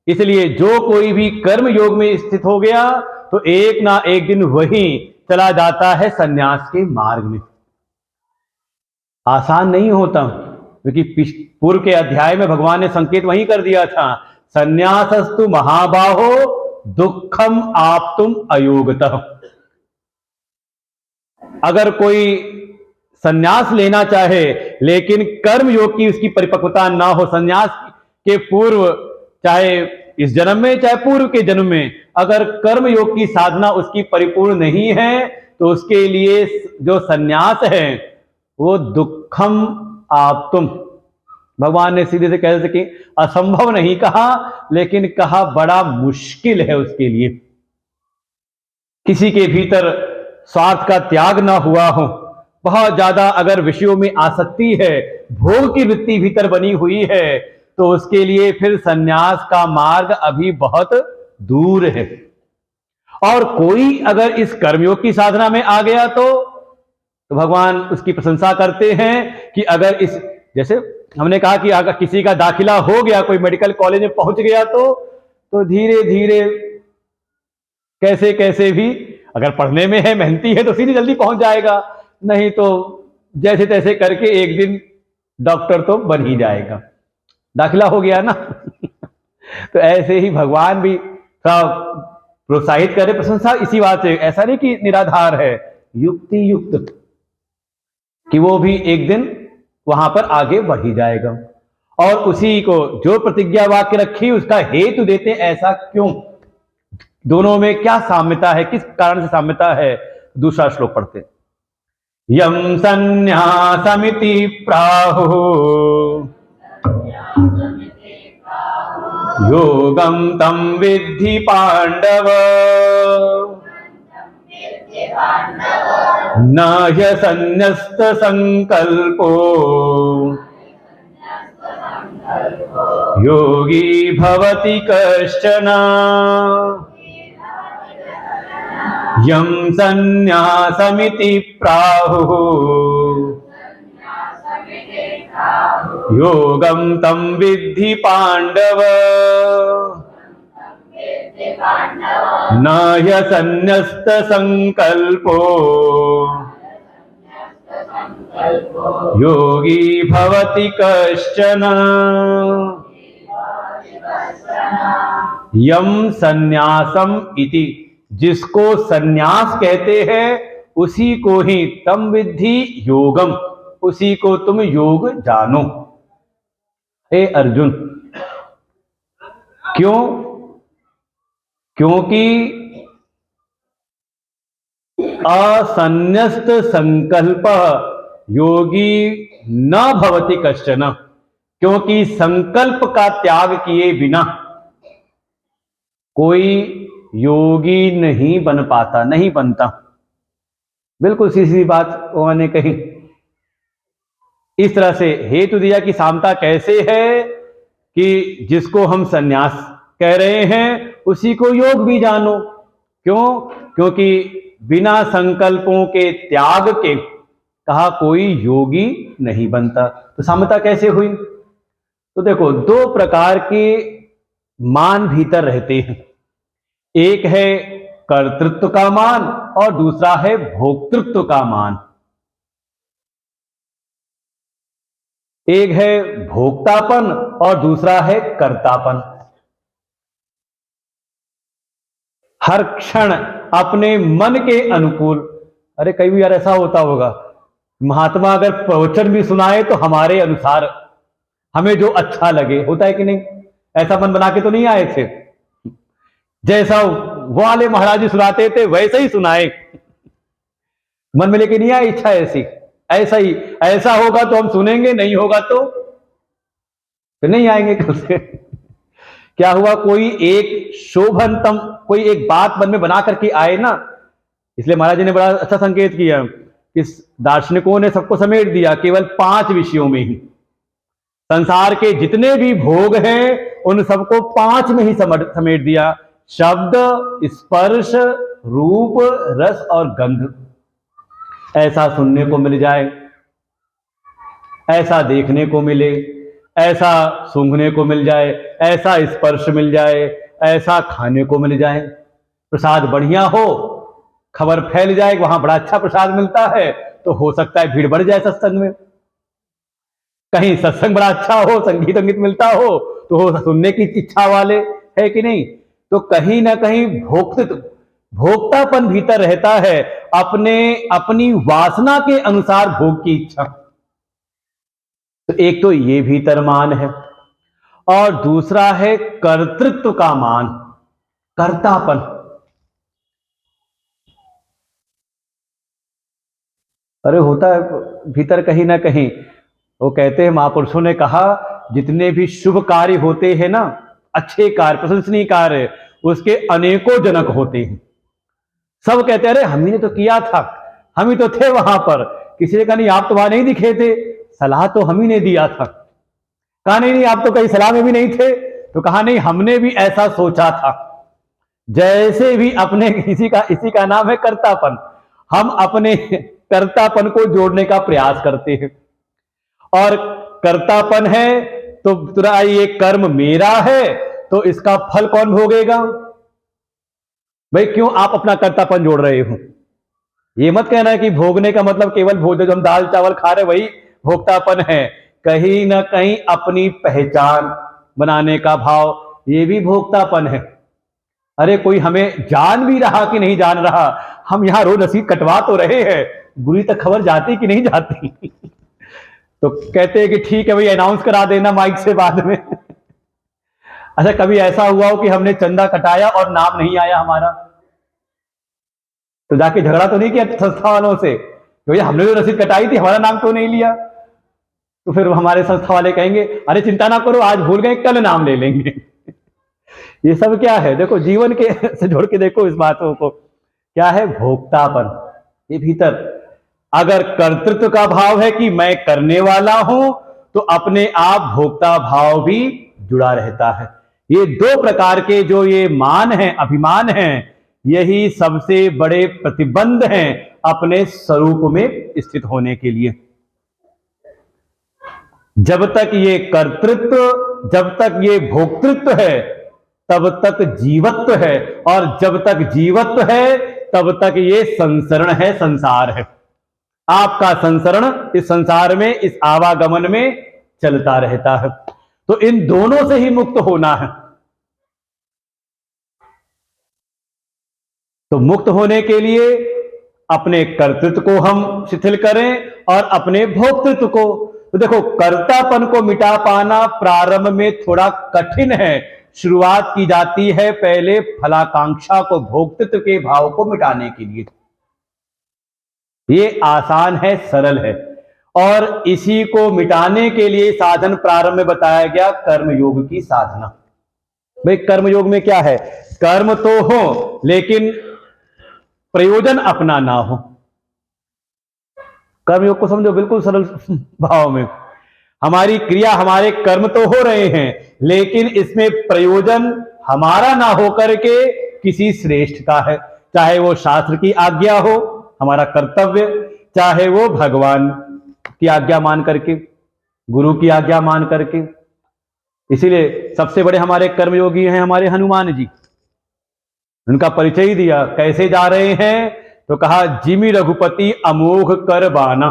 इसलिए जो कोई भी कर्म योग में स्थित हो गया तो एक ना एक दिन वही चला जाता है सन्यास के मार्ग में। आसान नहीं होता, क्योंकि पूर्व के अध्याय में भगवान ने संकेत वही कर दिया था, सन्यासस्तु महाबाहो दुखम आप्तुम अयोगतः। अगर कोई सन्यास लेना चाहे लेकिन कर्म योग की उसकी परिपक्वता ना हो, सन्यास के पूर्व चाहे इस जन्म में चाहे पूर्व के जन्म में अगर कर्म योग की साधना उसकी परिपूर्ण नहीं है तो उसके लिए जो सन्यास है वो दुखम आप्तुम, भगवान ने सीधे से कह सके असंभव नहीं कहा लेकिन कहा बड़ा मुश्किल है उसके लिए। किसी के भीतर स्वार्थ का त्याग ना हुआ हो, बहुत ज्यादा अगर विषयों में आसक्ति है, भोग की वृत्ति भीतर बनी हुई है तो उसके लिए फिर सन्यास का मार्ग अभी बहुत दूर है। और कोई अगर इस कर्मयोग की साधना में आ गया तो भगवान उसकी प्रशंसा करते हैं कि अगर इस, जैसे हमने कहा कि अगर किसी का दाखिला हो गया, कोई मेडिकल कॉलेज में पहुंच गया तो तो धीरे धीरे कैसे कैसे भी, अगर पढ़ने में है, मेहनती है, तो सीधी जल्दी पहुंच जाएगा, नहीं तो जैसे तैसे करके एक दिन डॉक्टर तो बन ही जाएगा। दाखिला हो गया ना। तो ऐसे ही भगवान भी थोड़ा प्रोत्साहित करे, प्रशंसा इसी बात से, ऐसा नहीं कि निराधार है, युक्ति युक्त, कि वो भी एक दिन वहां पर आगे बढ़ ही जाएगा। और उसी को जो प्रतिज्ञा वाक्य रखी उसका हेतु देते, ऐसा क्यों, दोनों में क्या साम्यता है, किस कारण से साम्यता है। दूसरा श्लोक पढ़ते, यम संन्यासमिति प्राहुः योगम तम विद्धि पांडव न ह्यसन्न्यस्त संकल्पो योगी भवति कश्चन। यम संन्यासमिति प्राहुः योगम तम विद्धि पांडव न ह्यसन्न्यस्त संकल्पो योगी भवति कश्चन। यम संन्यासम इति, जिसको संन्यास कहते हैं उसी को ही, तम विद्धि योगम, उसी को तुम योग जानो। हे अर्जुन, क्यों? क्योंकि असन्न्यस्त संकल्प योगी न भवति कश्चन, क्योंकि संकल्प का त्याग किए बिना कोई योगी नहीं बन पाता, नहीं बनता। बिल्कुल सीधी बात उन्होंने कही। इस तरह से हेतु दिया कि सामता कैसे है, कि जिसको हम सन्यास कह रहे हैं उसी को योग भी जानो। क्यों? क्योंकि बिना संकल्पों के त्याग के कहा कोई योगी नहीं बनता। तो सामता कैसे हुई? तो देखो, दो प्रकार के मान भीतर रहते हैं, एक है कर्तृत्व का मान और दूसरा है भोक्तृत्व का मान। एक है भोक्तापन और दूसरा है कर्तापन। हर क्षण अपने मन के अनुकूल, अरे कई बार ऐसा होता होगा, महात्मा अगर प्रवचन भी सुनाए तो हमारे अनुसार, हमें जो अच्छा लगे, होता है कि नहीं? ऐसा मन बना के तो नहीं आए थे, जैसा वो वाले महाराज जी सुनाते थे वैसे ही सुनाए, मन में लेके नहीं आए इच्छा ऐसी, ऐसा ही, ऐसा होगा तो हम सुनेंगे, नहीं होगा तो फिर नहीं आएंगे कल से। क्या हुआ, कोई एक शोभनतम, कोई एक बात मन में बना करके आए ना। इसलिए महाराज जी ने बड़ा अच्छा संकेत किया कि दार्शनिकों ने सबको समेट दिया केवल 5 विषयों में ही। संसार के जितने भी भोग हैं उन सबको 5 में ही समेट दिया, शब्द, स्पर्श, रूप, रस और गंध। ऐसा सुनने को मिल जाए, ऐसा देखने को मिले, ऐसा सूंघने को मिल जाए, ऐसा स्पर्श मिल जाए, ऐसा खाने को मिल जाए, प्रसाद बढ़िया हो, खबर फैल जाए वहां बड़ा अच्छा प्रसाद मिलता है, तो हो सकता है भीड़ बढ़ जाए सत्संग में। कहीं सत्संग बड़ा अच्छा हो, संगीत संगीत मिलता हो, तो हो सुनने की इच्छा वाले, है कि नहीं? तो कहीं ना कहीं भोक्तापन भीतर रहता है, अपनी वासना के अनुसार भोग की इच्छा। तो एक तो ये भीतर मान है, और दूसरा है कर्तृत्व का मान, कर्तापन। अरे होता है भीतर कहीं ना कहीं। वो कहते हैं, महापुरुषों ने कहा, जितने भी शुभ कार्य होते हैं ना, अच्छे कार्य, प्रशंसनीय कार्य, उसके अनेकों जनक होते हैं। सब कहते हैं, अरे हम ही ने तो किया था, हम ही तो थे वहां पर। किसी ने कहा नहीं, आप तो वहां नहीं दिखे थे, सलाह तो हम ही ने दिया था। कहा नहीं, आप तो कहीं सलाह में भी नहीं थे। तो कहा नहीं, हमने भी ऐसा सोचा था। जैसे भी अपने इसी का नाम है कर्तापन। हम अपने कर्तापन को जोड़ने का प्रयास करते हैं, और कर्तापन है तो तुरा ये कर्म मेरा है, तो इसका फल कौन भोगेगा? भाई क्यों आप अपना कर्तापन जोड़ रहे हो? ये मत कहना कि भोगने का मतलब केवल भोजन, जो हम दाल चावल खा रहे वही भोक्तापन है। कहीं ना कहीं अपनी पहचान बनाने का भाव, ये भी भोक्तापन है। अरे कोई हमें जान भी रहा कि नहीं जान रहा, हम यहां रोज रसीद कटवा तो रहे हैं, बुरी तक खबर जाती कि नहीं जाती? तो कहते हैं कि ठीक है भाई, अनाउंस करा देना माइक से बाद में। अच्छा, कभी ऐसा हुआ हो कि हमने चंदा कटाया और नाम नहीं आया हमारा, तो जाके झगड़ा तो नहीं किया संस्था वालों से, भैया हमने जो रसीद कटाई थी हमारा नाम क्यों नहीं लिया? तो फिर हमारे संस्था वाले कहेंगे अरे चिंता ना करो, आज भूल गए कल नाम ले लेंगे। ये सब क्या है? देखो जीवन के से जोड़ के देखो इस बातों को, क्या है? भोक्तापन। ये भीतर अगर कर्तृत्व का भाव है कि मैं करने वाला हूं, तो अपने आप भोक्ता भाव भी जुड़ा रहता है। ये दो प्रकार के जो ये मान है, अभिमान है, यही सबसे बड़े प्रतिबंध हैं अपने स्वरूप में स्थित होने के लिए। जब तक ये कर्तृत्व, जब तक ये भोक्तृत्व है, तब तक जीवत्व है, और जब तक जीवत्व है तब तक ये संसरण है, संसार है। आपका संसरण इस संसार में, इस आवागमन में चलता रहता है। तो इन दोनों से ही मुक्त होना है। तो मुक्त होने के लिए अपने कर्तृत्व को हम शिथिल करें और अपने भोक्तृत्व को। तो देखो, कर्तापन को मिटा पाना प्रारंभ में थोड़ा कठिन है। शुरुआत की जाती है पहले फलाकांक्षा को, भोक्तृत्व के भाव को मिटाने के लिए। ये आसान है, सरल है, और इसी को मिटाने के लिए साधन प्रारंभ में बताया गया कर्मयोग की साधना। भाई कर्मयोग में क्या है? कर्म तो हो लेकिन प्रयोजन अपना ना हो। कर्मयोग को समझो बिल्कुल सरल भाव में, हमारी क्रिया, हमारे कर्म तो हो रहे हैं, लेकिन इसमें प्रयोजन हमारा ना हो करके किसी श्रेष्ठ का है। चाहे वो शास्त्र की आज्ञा हो, हमारा कर्तव्य, चाहे वो भगवान की आज्ञा मान करके, गुरु की आज्ञा मान करके। इसीलिए सबसे बड़े हमारे कर्मयोगी हैं हमारे हनुमान जी। उनका परिचय दिया, कैसे जा रहे हैं? तो कहा जिमि रघुपति अमोघ कर बाना।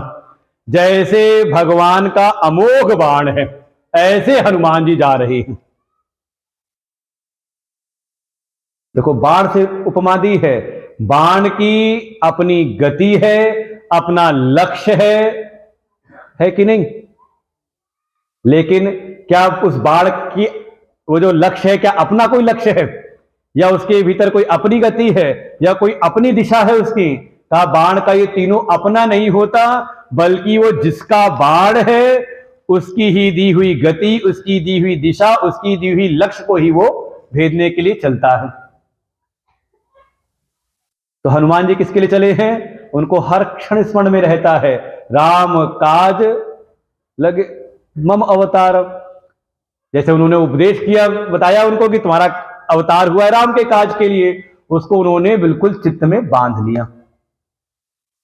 जैसे भगवान का अमोघ बाण है, ऐसे हनुमान जी जा रहे हैं। देखो, बाण से उपमा दी है। बाण की अपनी गति है, अपना लक्ष्य है कि नहीं? लेकिन क्या उस बाण की वो जो लक्ष्य है, क्या अपना कोई लक्ष्य है, या उसके भीतर कोई अपनी गति है, या कोई अपनी दिशा है उसकी? कहा बाण का ये तीनों अपना नहीं होता, बल्कि वो जिसका बाण है उसकी ही दी हुई गति, उसकी दी हुई दिशा, उसकी दी हुई लक्ष्य को ही वो भेदने के लिए चलता है। तो हनुमान जी किसके लिए चले हैं? उनको हर क्षण स्मरण में रहता है, राम काज लगे मम अवतार। जैसे उन्होंने उपदेश किया, बताया उनको कि तुम्हारा अवतार हुआ है राम के काज के लिए, उसको उन्होंने बिल्कुल चित्त में बांध लिया।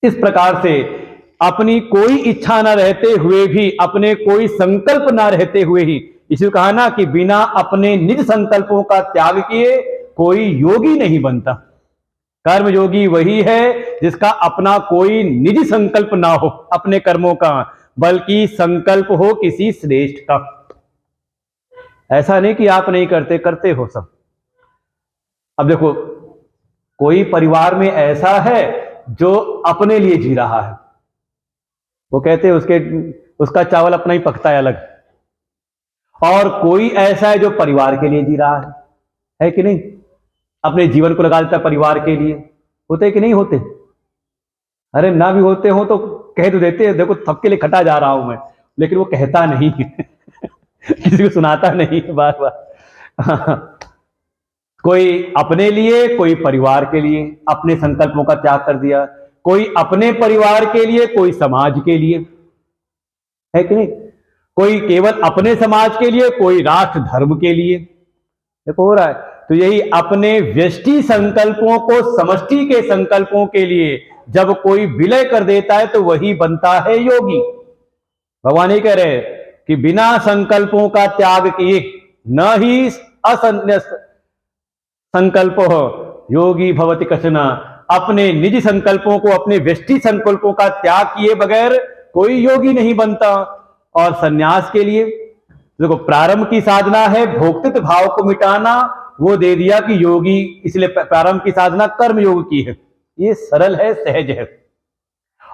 इस प्रकार से अपनी कोई इच्छा ना रहते हुए भी, अपने कोई संकल्प ना रहते हुए ही, इसी कहा ना कि बिना अपने निज संकल्पों का त्याग किए कोई योगी नहीं बनता। कर्म योगी वही है जिसका अपना कोई निजी संकल्प ना हो अपने कर्मों का, बल्कि संकल्प हो किसी श्रेष्ठ का। ऐसा नहीं कि आप नहीं करते, करते हो सब। अब देखो, कोई परिवार में ऐसा है जो अपने लिए जी रहा है, वो कहते हैं उसका चावल अपना ही पकता है अलग। और कोई ऐसा है जो परिवार के लिए जी रहा है कि नहीं? अपने जीवन को लगा देता है परिवार के लिए। होते कि नहीं होते? अरे ना भी होते हो तो कह तो देते हैं, देखो सबके लिए खटा जा रहा हूं मैं, लेकिन वो कहता नहीं किसी को सुनाता नहीं बार बार। कोई अपने लिए, कोई परिवार के लिए अपने संकल्पों का त्याग कर दिया, कोई अपने परिवार के लिए, कोई समाज के लिए, है कि नहीं? कोई केवल अपने समाज के लिए, कोई राष्ट्र धर्म के लिए। देखो हो रहा है। तो यही अपने व्यष्टि संकल्पों को समष्टि के संकल्पों के लिए जब कोई विलय कर देता है तो वही बनता है योगी। भगवान ही कह रहे कि बिना संकल्पों का त्याग किए न ही असन्न्यस्त संकल्प योगी भवति कशन। अपने निजी संकल्पों को, अपने व्यष्टि संकल्पों का त्याग किए बगैर कोई योगी नहीं बनता। और सन्यास के लिए देखो, प्रारंभ की साधना है भोक्तित्व भाव को मिटाना, वो दे दिया कि योगी, इसलिए प्रारंभ की साधना कर्म योग की है। ये सरल है, सहज है।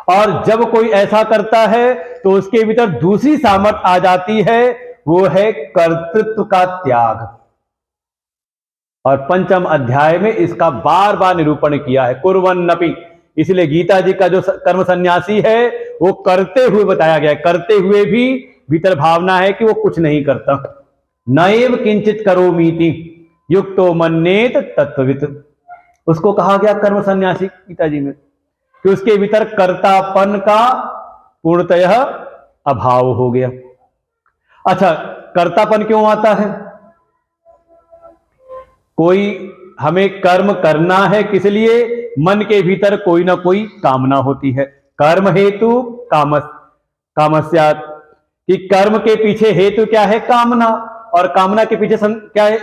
और जब कोई ऐसा करता है तो उसके भीतर दूसरी सामर्थ आ जाती है, वो है कर्तृत्व का त्याग। और पंचम अध्याय में इसका बार बार निरूपण किया है, कुर्वन्नपि। इसलिए गीता जी का जो कर्म सन्यासी है वो करते हुए बताया गया है। करते हुए भी भीतर भावना है कि वो कुछ नहीं करता। नैव किंचित करोमीति युक्तो मन्येत तत्त्ववित्, उसको कहा गया कर्म सन्यासी गीता जी में, कि उसके भीतर कर्तापन का पूर्णतः अभाव हो गया। अच्छा, कर्तापन क्यों आता है? कोई हमें कर्म करना है, किस लिए? मन के भीतर कोई ना कोई कामना होती है। कर्म हेतु कामस्यात्, कि कर्म के पीछे हेतु क्या है? कामना। और कामना के पीछे क्या है?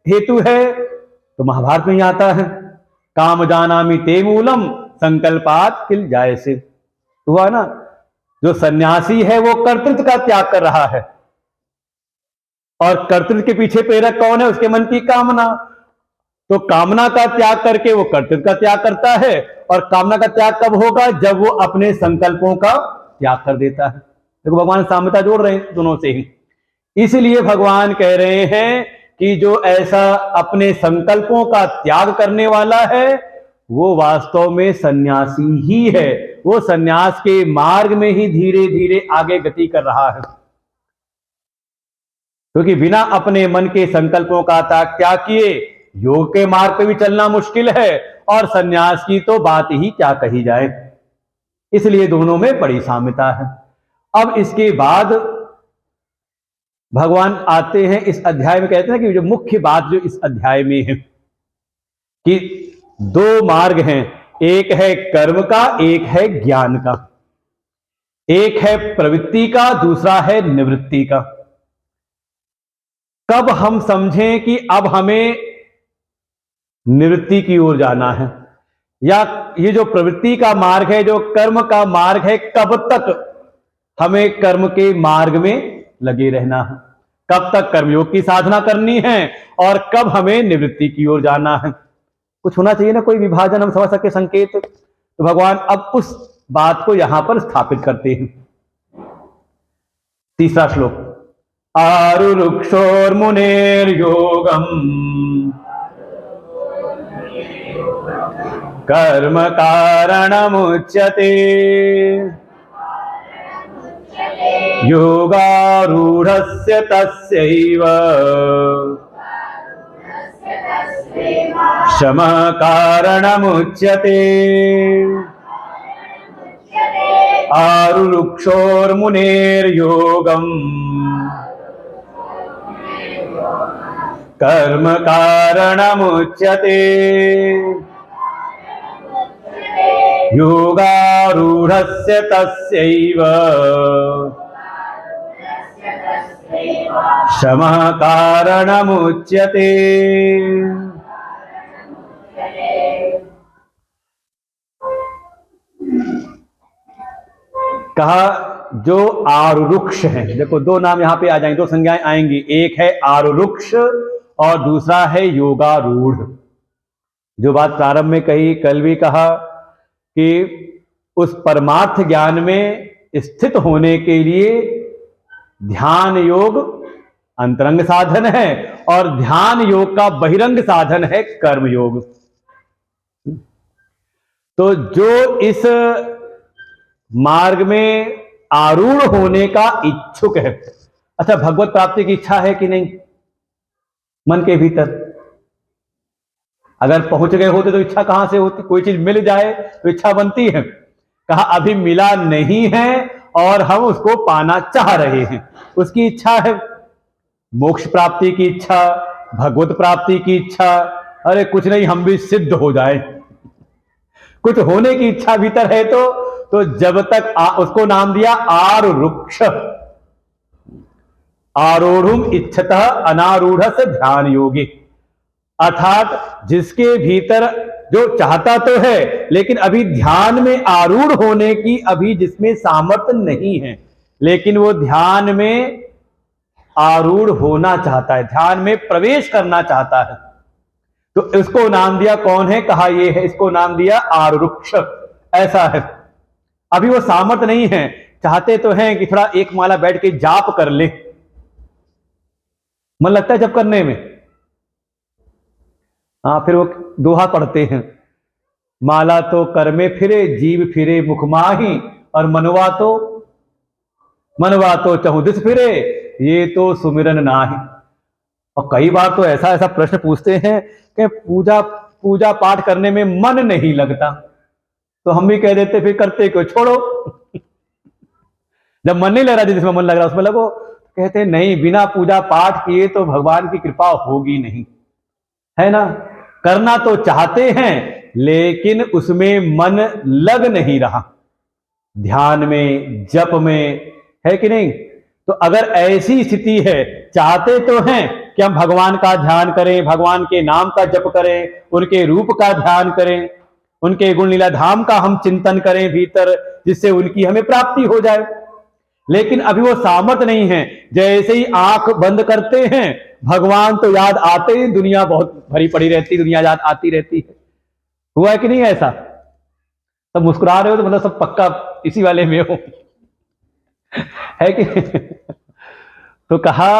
हेतु है। तो महाभारत में ही आता है, काम जानामि ते मूलम संकल्पात किल जायसे। हुआ ना, जो सन्यासी है वो कर्तृत्व का त्याग कर रहा है, और कर्तृत्व के पीछे प्रेरक कौन है? उसके मन की कामना। तो कामना का त्याग करके वो कर्तृत्व का त्याग करता है। और कामना का त्याग कब होगा? जब वो अपने संकल्पों का त्याग कर देता है। देखो, भगवान साम्यता जोड़ रहे हैं दोनों से ही। इसलिए भगवान कह रहे हैं कि जो ऐसा अपने संकल्पों का त्याग करने वाला है वो वास्तव में सन्यासी ही है। वो सन्यास के मार्ग में ही धीरे धीरे आगे गति कर रहा है, क्योंकि बिना अपने मन के संकल्पों का त्याग किए योग के मार्ग पे भी चलना मुश्किल है, और सन्यास की तो बात ही क्या कही जाए। इसलिए दोनों में बड़ी साम्यता है। अब इसके बाद भगवान आते हैं इस अध्याय में, कहते हैं कि जो मुख्य बात जो इस अध्याय में है कि दो मार्ग हैं, एक है कर्म का, एक है ज्ञान का। एक है प्रवृत्ति का, दूसरा है निवृत्ति का। कब हम समझें कि अब हमें निवृत्ति की ओर जाना है, या ये जो प्रवृत्ति का मार्ग है, जो कर्म का मार्ग है, कब तक हमें कर्म के मार्ग में लगे रहना है, कब तक कर्मयोग की साधना करनी है, और कब हमें निवृत्ति की ओर जाना है। कुछ होना चाहिए ना, कोई विभाजन हम समझ सके, संकेत। तो भगवान अब उस बात को यहां पर स्थापित करते हैं। तीसरा श्लोक, आरुरुक्षोर्मुनेर्योगम कर्म कारणमुच्यते योगारूढ़स्य तस्यैव शमः कारणमुच्यते। आरुरुक्षोर्मुनेर्योगम् कर्म कारणमुच्यते योगारूढ़स्य तस्यैव शमः कारणमुच्यते। कहा जो आरुरुक्ष है, देखो दो नाम यहां पे आ जाएंगे, दो संज्ञाएं आएंगी, एक है आरुरुक्ष और दूसरा है योगारूढ़। जो बात प्रारंभ में कही, कल भी कहा कि उस परमार्थ ज्ञान में स्थित होने के लिए ध्यान योग अंतरंग साधन है, और ध्यान योग का बहिरंग साधन है कर्म योग। तो जो इस मार्ग में आरूढ़ होने का इच्छुक है, अच्छा भगवत प्राप्ति की इच्छा है कि नहीं मन के भीतर? अगर पहुंच गए होते तो इच्छा कहां से होती? कोई चीज मिल जाए तो इच्छा बनती है। कहा अभी मिला नहीं है और हम उसको पाना चाह रहे हैं, उसकी इच्छा है। मोक्ष प्राप्ति की इच्छा, भगवत प्राप्ति की इच्छा, अरे कुछ नहीं हम भी सिद्ध हो जाए, कुछ होने की इच्छा भीतर है। तो जब तक उसको नाम दिया आरुरुक्ष, आरूढ़ुम इच्छतः अनारूढ़ से ध्यान योगी, अर्थात जिसके भीतर जो चाहता तो है लेकिन अभी ध्यान में आरूढ़ होने की अभी जिसमें सामर्थ्य नहीं है, लेकिन वो ध्यान में आरूढ़ होना चाहता है, ध्यान में प्रवेश करना चाहता है, तो इसको नाम दिया, कौन है, कहा ये है, इसको नाम दिया आरुरुक्ष। ऐसा है, अभी वो सामर्थ्य नहीं है, चाहते तो हैं कि थोड़ा एक माला बैठ के जाप कर ले, मन लगता है जप करने में, हाँ, फिर वो दोहा पढ़ते हैं, माला तो कर में फिरे जीव फिरे मुख माही, और मनवा तो चहु दिस फिरे ये तो सुमिरन नाही। और कई बार तो ऐसा ऐसा प्रश्न पूछते हैं कि पूजा पाठ करने में मन नहीं लगता, तो हम भी कह देते फिर करते क्यों, छोड़ो। जब मन नहीं लग रहा, जिसमें मन लग रहा उसमें लगो। कहते हैं नहीं, बिना पूजा पाठ किए तो भगवान की कृपा होगी नहीं, है ना। करना तो चाहते हैं लेकिन उसमें मन लग नहीं रहा, ध्यान में जप में, है कि नहीं। तो अगर ऐसी स्थिति है, चाहते तो हैं कि हम भगवान का ध्यान करें, भगवान के नाम का जप करें, उनके रूप का ध्यान करें, उनके गुण लीला धाम का हम चिंतन करें भीतर, जिससे उनकी हमें प्राप्ति हो जाए, लेकिन अभी वो सामर्थ्य नहीं है। जैसे ही आंख बंद करते हैं भगवान तो याद आते हैं, दुनिया बहुत भरी पड़ी रहती, दुनिया याद आती रहती है। हुआ है कि नहीं ऐसा? सब मुस्कुरा रहे हो तो मतलब सब पक्का इसी वाले में हो, है कि तो कहा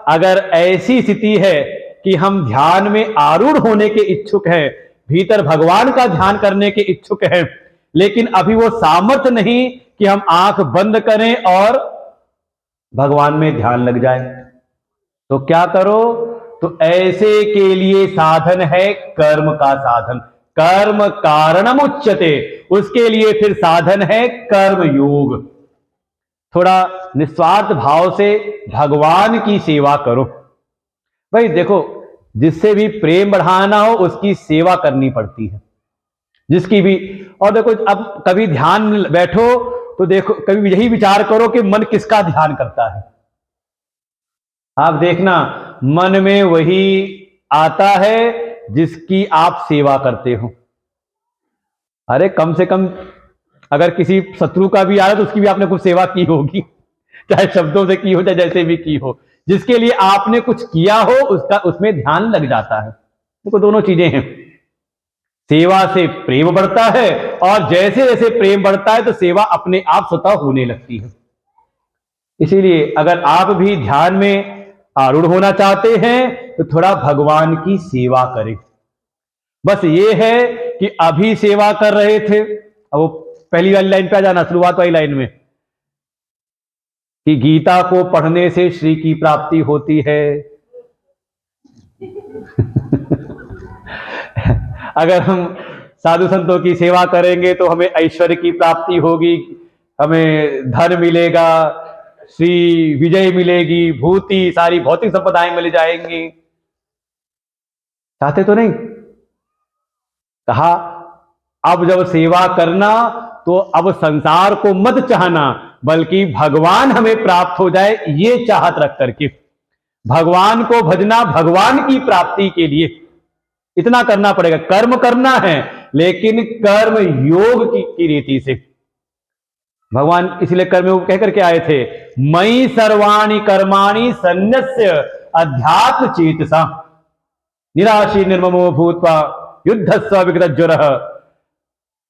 अगर ऐसी स्थिति है कि हम ध्यान में आरूढ़ होने के इच्छुक हैं, भीतर भगवान का ध्यान करने के इच्छुक हैं, लेकिन अभी वो सामर्थ्य नहीं कि हम आंख बंद करें और भगवान में ध्यान लग जाए, तो क्या करो, तो ऐसे के लिए साधन है कर्म का साधन, कर्म कारणम उच्यते, उसके लिए फिर साधन है कर्म योग। थोड़ा निस्वार्थ भाव से भगवान की सेवा करो। भाई देखो, जिससे भी प्रेम बढ़ाना हो उसकी सेवा करनी पड़ती है, जिसकी भी। और देखो, अब कभी ध्यान में बैठो तो देखो, कभी यही विचार करो कि मन किसका ध्यान करता है। आप देखना, मन में वही आता है जिसकी आप सेवा करते हो। अरे कम से कम अगर किसी शत्रु का भी आ रहा है तो उसकी भी आपने कुछ सेवा की होगी, चाहे शब्दों से की हो चाहे जैसे भी की हो, जिसके लिए आपने कुछ किया हो उसका उसमें ध्यान लग जाता है। देखो, दोनों चीजें हैं, सेवा से प्रेम बढ़ता है और जैसे जैसे प्रेम बढ़ता है तो सेवा अपने आप स्वतः होने लगती है। इसीलिए अगर आप भी ध्यान में आरूढ़ होना चाहते हैं तो थोड़ा भगवान की सेवा करें। बस ये है कि अभी सेवा कर रहे थे, अब वो पहली वाली लाइन पे आ जाना, शुरुआत वाली लाइन में, कि गीता को पढ़ने से श्री की प्राप्ति होती है। अगर हम साधु संतों की सेवा करेंगे तो हमें ऐश्वर्य की प्राप्ति होगी, हमें धन मिलेगा, श्री विजय मिलेगी, भूति सारी भौतिक संपदाएं मिल जाएंगी। चाहते तो नहीं। कहा अब जब सेवा करना तो अब संसार को मत चाहना, बल्कि भगवान हमें प्राप्त हो जाए ये चाहत रख करके भगवान को भजना, भगवान की प्राप्ति के लिए इतना करना पड़ेगा। कर्म करना है लेकिन कर्म योग की रीति से। भगवान इसलिए कर्म योग कह करके आए थे, मयि सर्वाणि कर्माणि सन्न्यस्य अध्यात्म चेतसा निराशी निर्ममो भूत्वा युद्धस्व विगतज्वरः।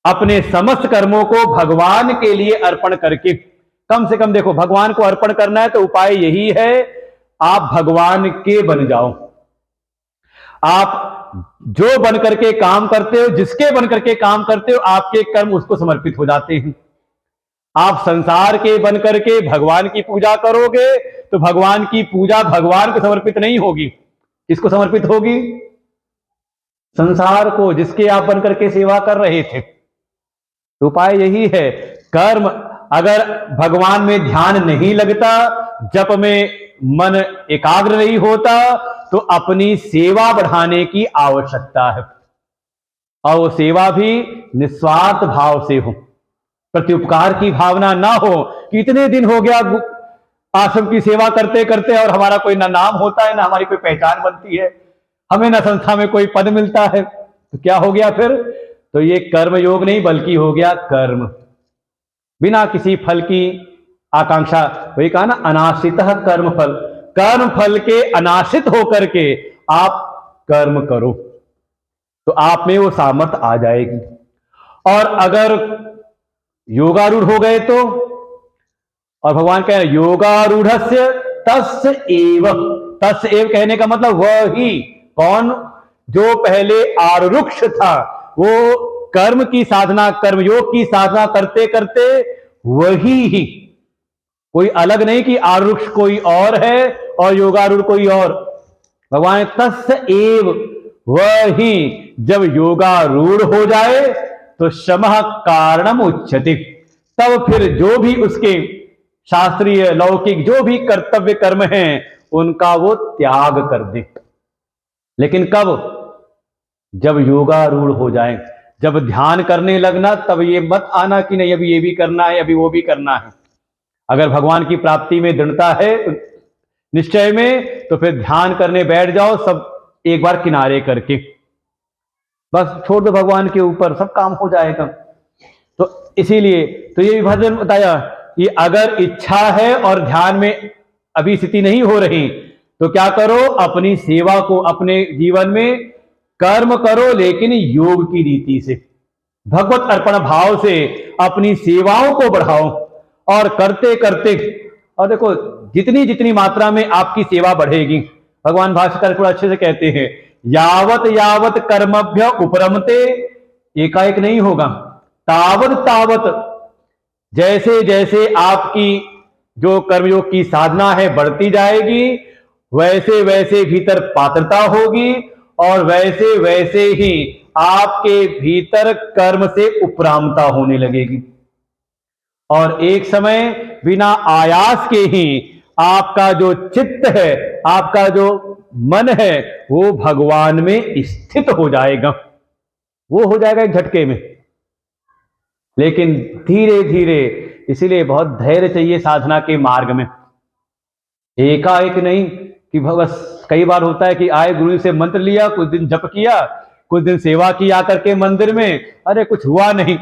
अपने समस्त कर्मों को भगवान के लिए अर्पण करके, कम से कम देखो, भगवान को अर्पण करना है तो उपाय यही है, आप भगवान के बन जाओ। आप जो बन करके काम करते हो, जिसके बन करके काम करते हो, आपके कर्म उसको समर्पित हो जाते हैं। आप संसार के बन करके भगवान की पूजा करोगे तो भगवान की पूजा भगवान को समर्पित नहीं होगी, किसको समर्पित होगी? संसार को, जिसके आप बन करके सेवा कर रहे थे। तो उपाय यही है, कर्म, अगर भगवान में ध्यान नहीं लगता, जप में मन एकाग्र नहीं होता, तो अपनी सेवा बढ़ाने की आवश्यकता है, और वो सेवा भी निस्वार्थ भाव से हो, प्रत्युपकार की भावना ना हो कि इतने दिन हो गया आश्रम की सेवा करते करते और हमारा कोई ना नाम होता है, ना हमारी कोई पहचान बनती है, हमें ना संस्था में कोई पद मिलता है, तो क्या हो गया फिर? तो ये कर्म योग नहीं बल्कि हो गया कर्म, बिना किसी फल की आकांक्षा। वही कहा ना, अनाश्रितः कर्म फल, कर्म फल के अनाश्रित होकर के आप कर्म करो तो आप में वो सामर्थ्य आ जाएगी। और अगर योगारूढ़ हो गए तो, और भगवान कह रहे हैं योगारूढ़स्य तस्य एव, तस्य एव कहने का मतलब वही, कौन? जो पहले आरुरुक्ष था, वो कर्म की साधना, कर्मयोग की साधना करते करते वही ही, कोई अलग नहीं कि आरुरुक्ष कोई और है और योगारूढ़ कोई और। भगवान तस्य एव, वही जब योगारूढ़ हो जाए तो शमः कारणम उच्यते, तब फिर जो भी उसके शास्त्रीय लौकिक जो भी कर्तव्य कर्म हैं उनका वो त्याग कर दे। लेकिन कब? जब योगारूढ़ हो जाए, जब ध्यान करने लगना, तब ये मत आना कि नहीं अभी ये भी करना है, अभी वो भी करना है। अगर भगवान की प्राप्ति में दृढ़ता है निश्चय में, तो फिर ध्यान करने बैठ जाओ, सब एक बार किनारे करके, बस छोड़ दो भगवान के ऊपर, सब काम हो जाएगा। तो इसीलिए तो ये विभाजन बताया कि अगर इच्छा है और ध्यान में अभी स्थिति नहीं हो रही तो क्या करो? अपनी सेवा को अपने जीवन में कर्म करो, लेकिन योग की रीति से, भगवत अर्पण भाव से अपनी सेवाओं को बढ़ाओ। और करते करते, और देखो जितनी जितनी मात्रा में आपकी सेवा बढ़ेगी, भगवान भाष्यकार थोड़ा अच्छे से कहते हैं, यावत यावत कर्मभ्य उपरमते, एकाएक नहीं होगा, तावत तावत, जैसे जैसे आपकी जो कर्मयोग की साधना है बढ़ती जाएगी, वैसे वैसे भीतर पात्रता होगी और वैसे वैसे ही आपके भीतर कर्म से उपरामता होने लगेगी। और एक समय बिना आयास के ही आपका जो चित्त है, आपका जो मन है, वो भगवान में स्थित हो जाएगा, वो हो जाएगा एक झटके में। लेकिन धीरे धीरे, इसीलिए बहुत धैर्य चाहिए साधना के मार्ग में, एकाएक नहीं कि बस। कई बार होता है कि आए गुरु से मंत्र लिया, कुछ दिन जप किया, कुछ दिन सेवा की आकर के मंदिर में, अरे कुछ हुआ नहीं,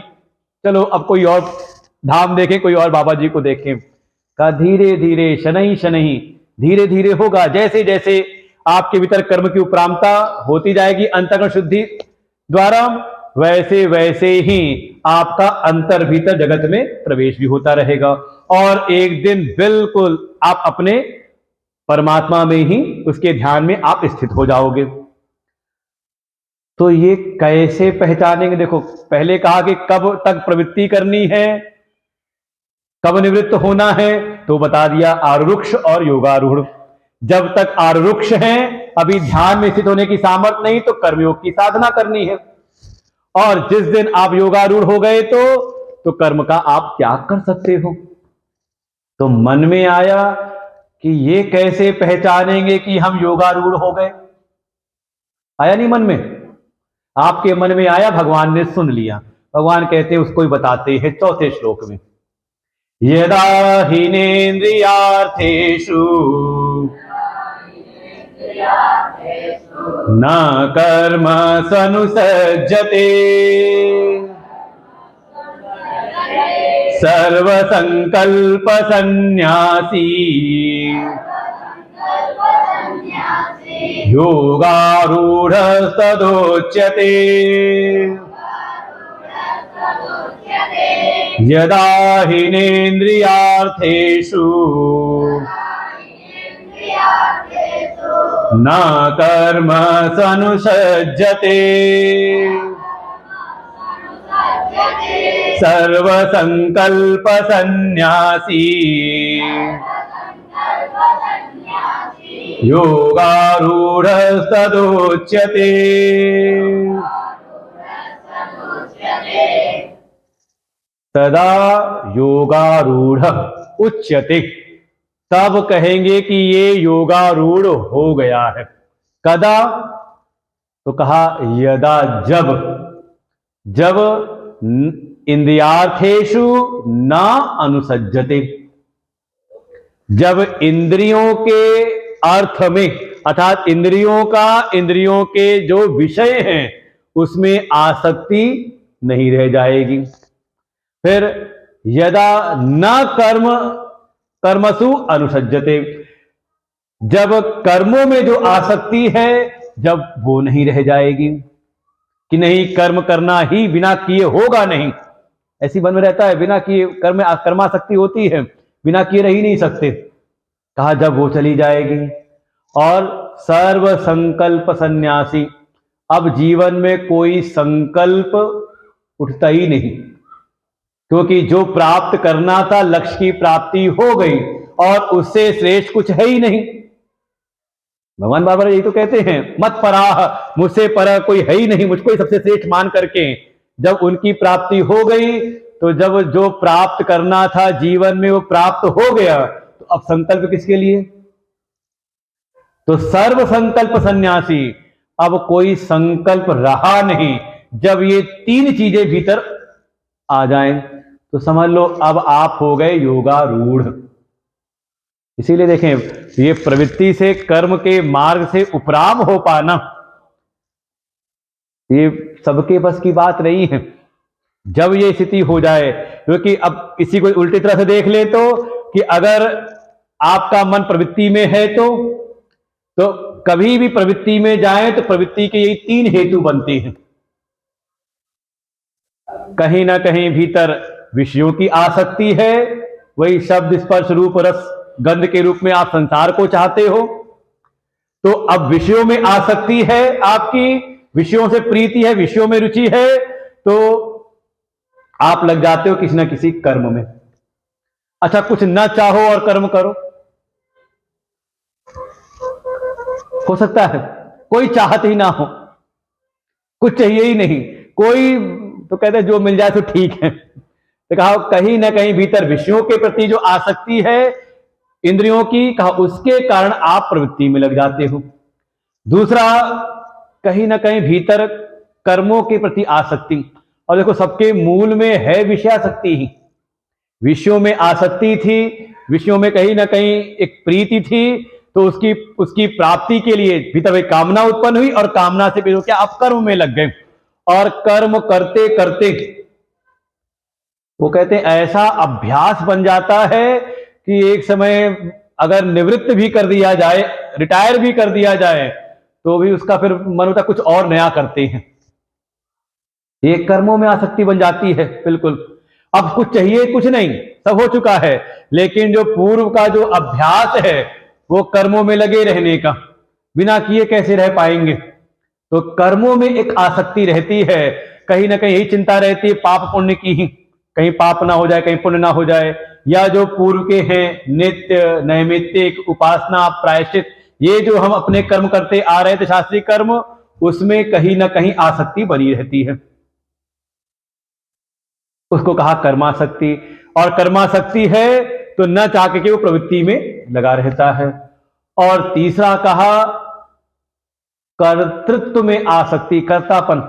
चलो अब कोई और धाम देखें, कोई और बाबा जी को देखें। का धीरे धीरे, शनई शनई, धीरे धीरे होगा। जैसे जैसे आपके भीतर कर्म की उपरामता होती जाएगी अंतःकरण शुद्धि द्वारा, वैसे वैसे ही आपका अंतर भीतर जगत में प्रवेश भी होता रहेगा और एक दिन बिल्कुल आप अपने परमात्मा में ही, उसके ध्यान में आप स्थित हो जाओगे। तो ये कैसे पहचानेंगे? देखो पहले कहा कि कब तक प्रवृत्ति करनी है, कब निवृत्त होना है, तो बता दिया आरुरुक्ष और योगारूढ़। जब तक आरुरुक्ष हैं, अभी ध्यान में स्थित होने की सामर्थ्य नहीं, तो कर्मयोग की साधना करनी है। और जिस दिन आप योगारूढ़ हो गए तो कर्म का आप त्याग कर सकते हो। तो मन में आया कि ये कैसे पहचानेंगे कि हम योगारूढ़ हो गए? आया नहीं मन में? आपके मन में आया, भगवान ने सुन लिया। भगवान कहते हैं, उसको ही बताते हैं चौथे श्लोक में, यदा हीनेन्द्रियार्थेषु न कर्म सनुसज्जते सर्वसंकल्प सन्यासी योगारूढ़ तदोच्यते। यदा हीनेन्द्रियार्थेषु न कर्म सनुसज्जते सर्वसंकल्प सन्यासी योगारूढ़ तदोच्यते। तदा योगारूढ़ उच्यते, तब कहेंगे कि ये योगारूढ़ हो गया है। कदा? तो कहा यदा, जब इंद्रियार्थेषु न अनुसज्जते, जब इंद्रियों के अर्थ में अर्थात इंद्रियों के जो विषय हैं उसमें आसक्ति नहीं रह जाएगी। फिर यदा न कर्मसु अनुसज्जते, जब कर्मों में जो आसक्ति है जब वो नहीं रह जाएगी कि नहीं कर्म करना ही बिना किए होगा नहीं, ऐसी मन में रहता है, बिना किए कर्मासक्ति होती है, बिना किए रह ही नहीं सकते। कहा जब वो चली जाएगी। और सर्व संकल्प सन्यासी, अब जीवन में कोई संकल्प उठता ही नहीं, क्योंकि जो प्राप्त करना था लक्ष्य की प्राप्ति हो गई और उससे श्रेष्ठ कुछ है ही नहीं। भगवान बार बार यही तो कहते हैं, मत पराह, मुझसे पर कोई है ही नहीं, मुझको ही सबसे श्रेष्ठ मान करके। जब उनकी प्राप्ति हो गई तो जब जो प्राप्त करना था जीवन में वो प्राप्त हो गया, तो अब संकल्प किसके लिए? तो सर्व संकल्प सन्यासी, अब कोई संकल्प रहा नहीं। जब ये तीन चीजें भीतर आ जाएं तो समझ लो अब आप हो गए योगारूढ़। इसीलिए देखें, ये प्रवृत्ति से कर्म के मार्ग से उपराम हो पाना ये सबके बस की बात नहीं है। जब ये स्थिति हो जाए, क्योंकि अब इसी को उल्टी तरह से देख ले तो कि अगर आपका मन प्रवृत्ति में है तो कभी भी प्रवृत्ति में जाए तो प्रवृत्ति के यही तीन हेतु बनते हैं। कहीं ना कहीं भीतर विषयों की आसक्ति है, वही शब्द स्पर्श रूप रस गंध के रूप में आप संसार को चाहते हो, तो अब विषयों में आसक्ति है आपकी, विषयों से प्रीति है, विषयों में रुचि है, तो आप लग जाते हो किसी ना किसी कर्म में। अच्छा, कुछ न चाहो और कर्म करो, हो सकता है कोई चाहत ही ना हो, कुछ चाहिए ही नहीं, कोई तो कहते हैं जो मिल जाए तो ठीक है। तो कहा कहीं ना कहीं भीतर विषयों के प्रति जो आसक्ति है इंद्रियों की, कहा उसके कारण आप प्रवृत्ति में लग जाते हो। दूसरा, कहीं ना कहीं भीतर कर्मों के प्रति आसक्ति, और देखो सबके मूल में है विषयासक्ति ही। विषयों में आसक्ति थी, विषयों में कहीं ना कहीं एक प्रीति थी, तो उसकी प्राप्ति के लिए भीतर एक कामना उत्पन्न हुई और कामना से भी क्या आप कर्म में लग गए। और कर्म करते करते वो कहते हैं ऐसा अभ्यास बन जाता है कि एक समय अगर निवृत्त भी कर दिया जाए, रिटायर भी कर दिया जाए, तो भी उसका फिर मन होता कुछ और नया करते हैं। ये कर्मों में आसक्ति बन जाती है बिल्कुल। अब कुछ चाहिए कुछ नहीं, सब हो चुका है, लेकिन जो पूर्व का जो अभ्यास है वो कर्मों में लगे रहने का, बिना किए कैसे रह पाएंगे। तो कर्मों में एक आसक्ति रहती है, कहीं ना कहीं यही चिंता रहती है पाप पुण्य की ही, कहीं पाप ना हो जाए, कहीं पुण्य ना हो जाए, या जो पूर्व के हैं नित्य नैमित्तिक उपासना प्रायश्चित, ये जो हम अपने कर्म करते आ रहे थे शास्त्रीय कर्म, उसमें कहीं ना कहीं आसक्ति बनी रहती है। उसको कहा कर्मासक्ति। और कर्मासक्ति है तो न चाह के वो प्रवृत्ति में लगा रहता है। और तीसरा कहा कर्तृत्व में आसक्ति, कर्तापन,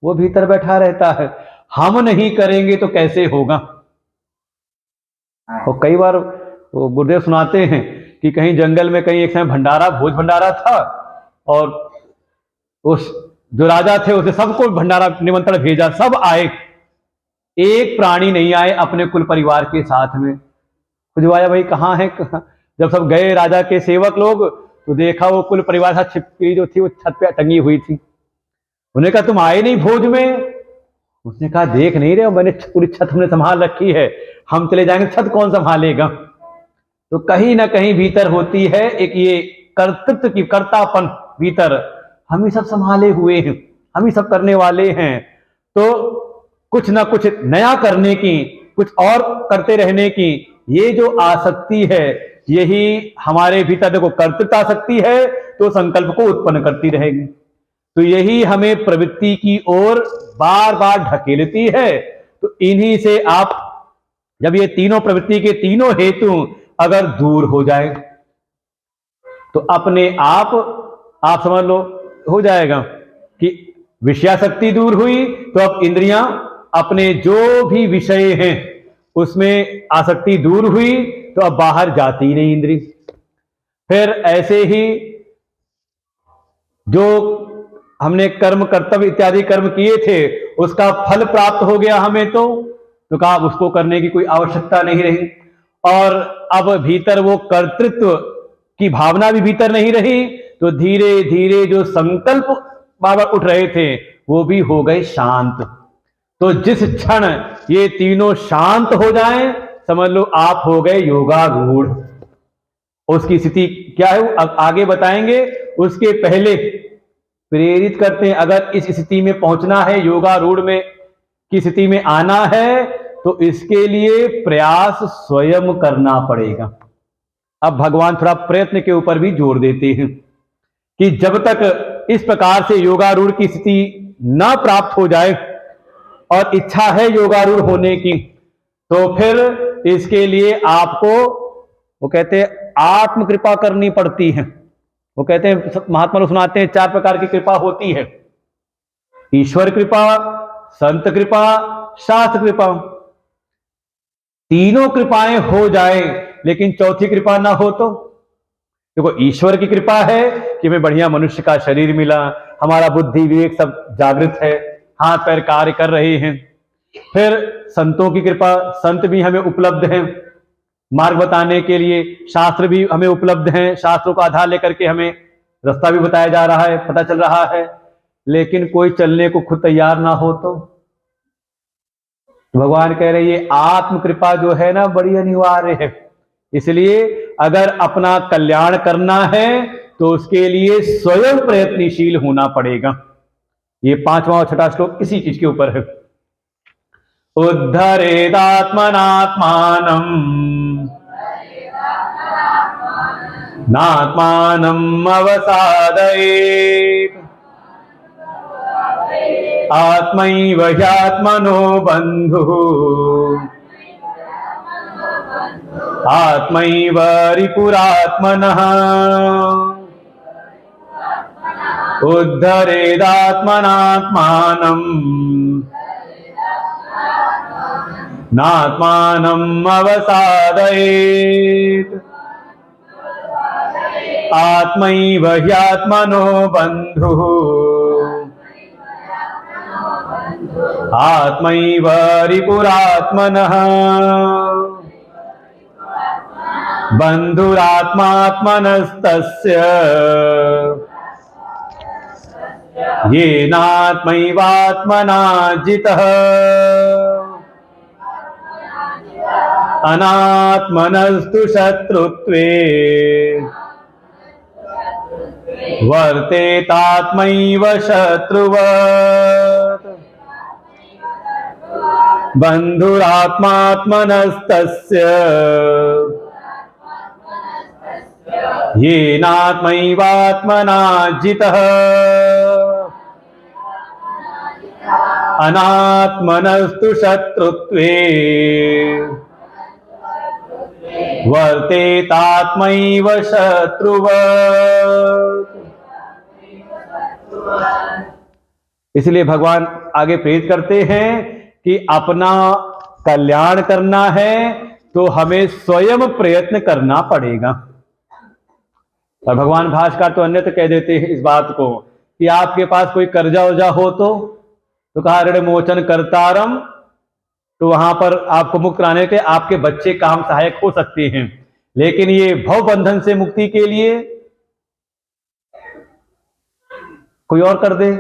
वो भीतर बैठा रहता है, हम नहीं करेंगे तो कैसे होगा। और कई बार वो गुरुदेव सुनाते हैं कि कहीं जंगल में कहीं एक समय भंडारा, भोज भंडारा था, और उस जो राजा थे उसे सबको भंडारा निमंत्रण भेजा, सब आए, एक प्राणी नहीं आए अपने कुल परिवार के साथ में। खुजवाया भाई कहाँ है, जब सब गए राजा के सेवक लोग, तो देखा वो कुल परिवार साथ छिपकली जो थी वो छत पे टंगी हुई थी। उन्होंने कहा तुम आए नहीं भोज में? उसने कहा देख नहीं रहे हो, मैंने पूरी छत हमने संभाल रखी है, हम चले जाएंगे छत कौन संभालेगा। तो कहीं ना कहीं भीतर होती है एक ये कर्तृत्व की, कर्तापन भीतर, हम ही सब संभाले हुए हैं, हम ही सब करने वाले हैं। तो कुछ ना कुछ नया करने की, कुछ और करते रहने की ये जो आसक्ति है, यही हमारे भीतर देखो कर्तृत्व आसक्ति है तो संकल्प को उत्पन्न करती रहेगी। तो यही हमें प्रवृत्ति की ओर बार बार ढकेलती है। तो इन्हीं से आप जब ये तीनों प्रवृत्ति के तीनों हेतु अगर दूर हो जाए तो अपने आप समझ लो हो जाएगा कि विषयासक्ति दूर हुई, तो अब इंद्रियां अपने जो भी विषय हैं उसमें आसक्ति दूर हुई, तो अब बाहर जाती नहीं इंद्री। फिर ऐसे ही जो हमने कर्म कर्तव्य इत्यादि कर्म किए थे उसका फल प्राप्त हो गया हमें, तो कहा उसको करने की कोई आवश्यकता नहीं रही। और अब भीतर वो कर्तृत्व की भावना भी भीतर नहीं रही, तो धीरे धीरे जो संकल्प बाबा उठ रहे थे वो भी हो गए शांत। तो जिस क्षण ये तीनों शांत हो जाएं, समझ लो आप हो गए योगारूढ़। उसकी स्थिति क्या है अब आगे बताएंगे। उसके पहले प्रेरित करते हैं, अगर इस स्थिति में पहुंचना है, योगारूढ़ में की स्थिति में आना है, तो इसके लिए प्रयास स्वयं करना पड़ेगा। अब भगवान थोड़ा प्रयत्न के ऊपर भी जोर देते हैं कि जब तक इस प्रकार से योगारूढ़ की स्थिति न प्राप्त हो जाए और इच्छा है योगारूढ़ होने की, तो फिर इसके लिए आपको, वो कहते हैं, आत्म कृपा करनी पड़ती है। वो कहते हैं, महात्मा लोग सुनाते हैं, 4 प्रकार की कृपा होती है: ईश्वर कृपा, संत कृपा, शास्त्र कृपा। तीनों कृपाएं हो जाए लेकिन चौथी कृपा ना हो तो देखो, ईश्वर की कृपा है कि हमें बढ़िया मनुष्य का शरीर मिला, हमारा बुद्धि विवेक सब जागृत है, हाथ पैर कार्य कर रहे हैं। फिर संतों की कृपा, संत भी हमें उपलब्ध हैं मार्ग बताने के लिए, शास्त्र भी हमें उपलब्ध हैं, शास्त्रों का आधार लेकर के हमें रास्ता भी बताया जा रहा है, पता चल रहा है। लेकिन कोई चलने को खुद तैयार ना हो तो भगवान कह रहे ये आत्म कृपा जो है ना बड़ी अनिवार्य है। इसलिए अगर अपना कल्याण करना है तो उसके लिए स्वयं प्रयत्नशील होना पड़ेगा। ये 5वां और 6वां श्लोक इसी चीज के ऊपर है। उद्धरेदात्मनात्मानं नात्मानम् अवसादयेत् आत्मैव ह्यात्मनो बन्धुः आत्मैव रिपुरात्मनः उद्धरेदात्मनात्मानं नात्मानम् अवसादयेत् आत्मैव ह्यात्मनो बन्धुः आत्मैव रिपुरात्मनः बन्धुरात्मात्मनस्तस्य येनात्मैवात्मना जितः अनात्मनस्तु शत्रुत्वे वर्तेतात्मैव शत्रुवत् बन्धुरात्मात्मनस्तस्य येनात्मैवात्मना जितः अनात्मनस्तु शत्रुत्वे वर्तेतात्मैव शत्रुवत्। इसलिए भगवान आगे प्रेरित करते हैं कि अपना कल्याण करना है तो हमें स्वयं प्रयत्न करना पड़ेगा। और भगवान भाष्यकार तो अन्यत्र कह देते हैं इस बात को कि आपके पास कोई कर्जा वर्जा हो तो कहा ऋण मोचन कर्तारम, तो वहां पर आपको मुक्त कराने के आपके बच्चे काम सहायक हो सकते हैं। लेकिन ये भव बंधन से मुक्ति के लिए कोई और कर दे,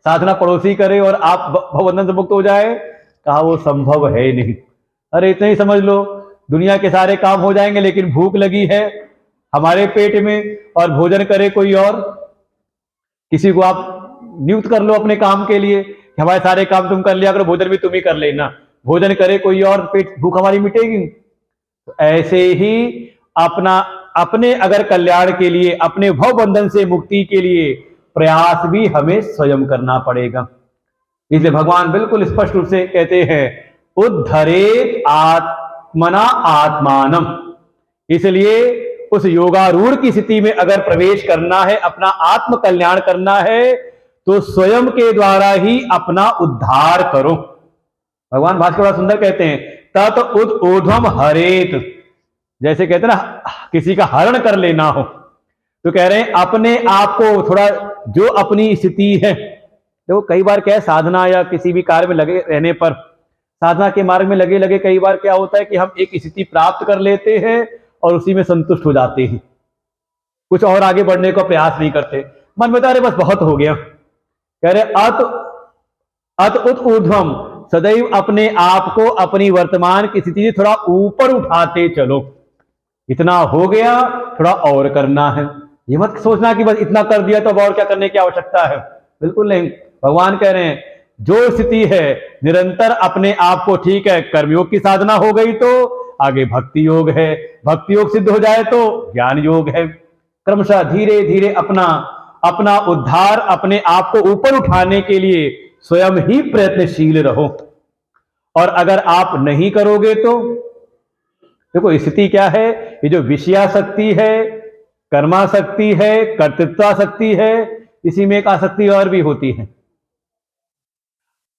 साधना पड़ोसी करे और आप भव बंधन से मुक्त हो जाए, कहा वो संभव है नहीं। अरे इतना ही समझ लो, दुनिया के सारे काम हो जाएंगे लेकिन भूख लगी है हमारे पेट में और भोजन करे कोई और। किसी को आप नियुक्त कर लो अपने काम के लिए कि हमारे सारे काम तुम कर लिया करो, भोजन भी तुम ही कर लेना, भोजन करे कोई और, पेट भूख हमारी मिटेगी। तो ऐसे ही अपने अगर कल्याण के लिए, अपने भव बंधन से मुक्ति के लिए प्रयास भी हमें स्वयं करना पड़ेगा। इसलिए भगवान बिल्कुल स्पष्ट रूप से कहते हैं उद्धरेत आत्मना आत्मानम। इसलिए उस योगारूढ़ की स्थिति में अगर प्रवेश करना है, अपना आत्म कल्याण करना है, तो स्वयं के द्वारा ही अपना उद्धार करो। भगवान भास्कर बड़ा सुंदर कहते हैं तत् उद ऊर्ध्वम हरेत, जैसे कहते हैं ना किसी का हरण कर लेना हो, तो कह रहे हैं अपने आप को थोड़ा, जो अपनी स्थिति है, तो कई बार क्या है, साधना या किसी भी कार्य में लगे रहने पर, साधना के मार्ग में लगे लगे कई बार क्या होता है कि हम एक स्थिति प्राप्त कर लेते हैं और उसी में संतुष्ट हो जाते हैं, कुछ और आगे बढ़ने का प्रयास नहीं करते, मन बता रहे बस बहुत हो गया। कह रहे अत उत ऊर्ध्वम, सदैव अपने आप को अपनी वर्तमान की स्थिति से थोड़ा ऊपर उठाते चलो, इतना हो गया थोड़ा और करना है। ये मत सोचना कि बस इतना कर दिया तो अब और क्या करने की आवश्यकता है, बिल्कुल नहीं। भगवान कह रहे हैं जो स्थिति है निरंतर अपने आप को, ठीक है कर्मयोग की साधना हो गई तो आगे भक्ति योग है, भक्ति योग सिद्ध हो जाए तो ज्ञान योग है। क्रमशः धीरे धीरे अपना उद्धार, अपने आप को ऊपर उठाने के लिए स्वयं ही प्रयत्नशील रहो। और अगर आप नहीं करोगे तो देखो स्थिति क्या है, ये जो विषयाशक्ति है, कर्माशक्ति है, कर्तृत्वाशक्ति है, इसी में एक आसक्ति और भी होती है।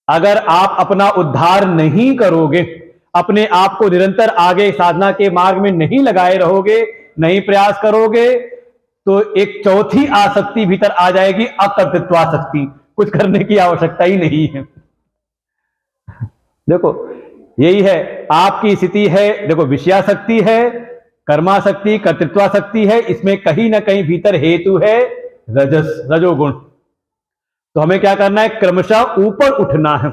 अगर आप अपना उद्धार नहीं करोगे, अपने आप को निरंतर आगे साधना के मार्ग में नहीं लगाए रहोगे, नहीं प्रयास करोगे, तो एक चौथी आसक्ति भीतर आ जाएगी, अकर्तृत्वाशक्ति, कुछ करने की आवश्यकता ही नहीं है। देखो यही है आपकी स्थिति है, देखो विषयाशक्ति है, कर्माशक्ति, कर्तृत्वाशक्ति है, इसमें कहीं ना कहीं भीतर हेतु है रजोगुण। तो हमें क्या करना है, क्रमशः ऊपर उठना है।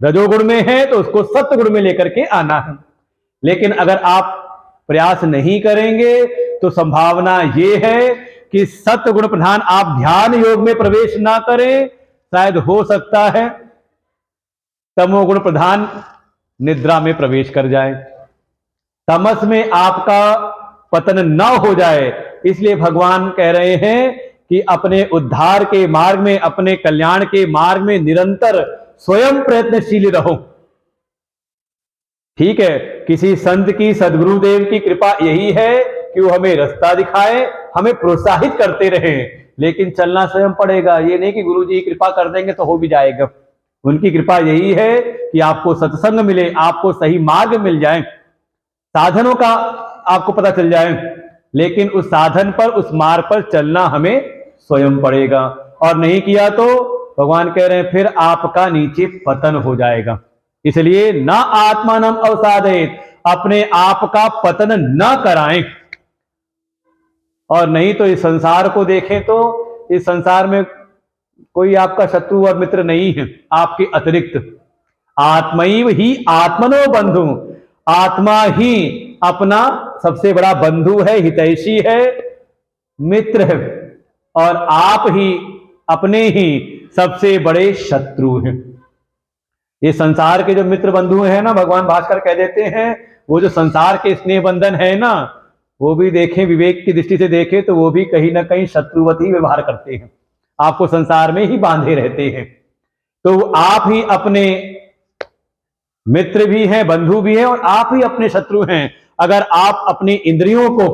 रजोगुण में है तो उसको सत्वगुण में लेकर के आना है। लेकिन अगर आप प्रयास नहीं करेंगे तो संभावना ये है कि सत्वगुण प्रधान आप ध्यान योग में प्रवेश ना करें, शायद हो सकता है तमोगुण प्रधान निद्रा में प्रवेश कर जाए, तमस में आपका पतन न हो जाए। इसलिए भगवान कह रहे हैं कि अपने उद्धार के मार्ग में, अपने कल्याण के मार्ग में निरंतर स्वयं प्रयत्नशील रहो। ठीक है, किसी संत की, सदगुरुदेव की कृपा यही है कि वो हमें रास्ता दिखाए, हमें प्रोत्साहित करते रहे, लेकिन चलना स्वयं पड़ेगा। ये नहीं कि गुरुजी कृपा कर देंगे तो हो भी जाएगा। उनकी कृपा यही है कि आपको सत्संग मिले, आपको सही मार्ग मिल जाए, साधनों का आपको पता चल जाए, लेकिन उस साधन पर, उस मार्ग पर चलना हमें स्वयं पड़ेगा। और नहीं किया तो भगवान कह रहे हैं फिर आपका नीचे पतन हो जाएगा। इसलिए ना आत्मानम अवसादेत, अपने आप का पतन न कराएं। और नहीं तो इस संसार को देखें तो इस संसार में कोई आपका शत्रु और मित्र नहीं है आपके अतिरिक्त। आत्मैव ही आत्मनो बंधु, आत्मा ही अपना सबसे बड़ा बंधु है, हितैषी है, मित्र है, और आप ही अपने ही सबसे बड़े शत्रु हैं। ये संसार के जो मित्र बंधु हैं ना, भगवान भास्कर कह देते हैं, वो जो संसार के स्नेह बंधन है ना, वो भी देखें, विवेक की दृष्टि से देखें तो वो भी कहीं ना कहीं शत्रुवत ही व्यवहार करते हैं, आपको संसार में ही बांधे रहते हैं। तो आप ही अपने मित्र भी हैं, बंधु भी हैं, और आप ही अपने शत्रु हैं। अगर आप अपनी इंद्रियों को,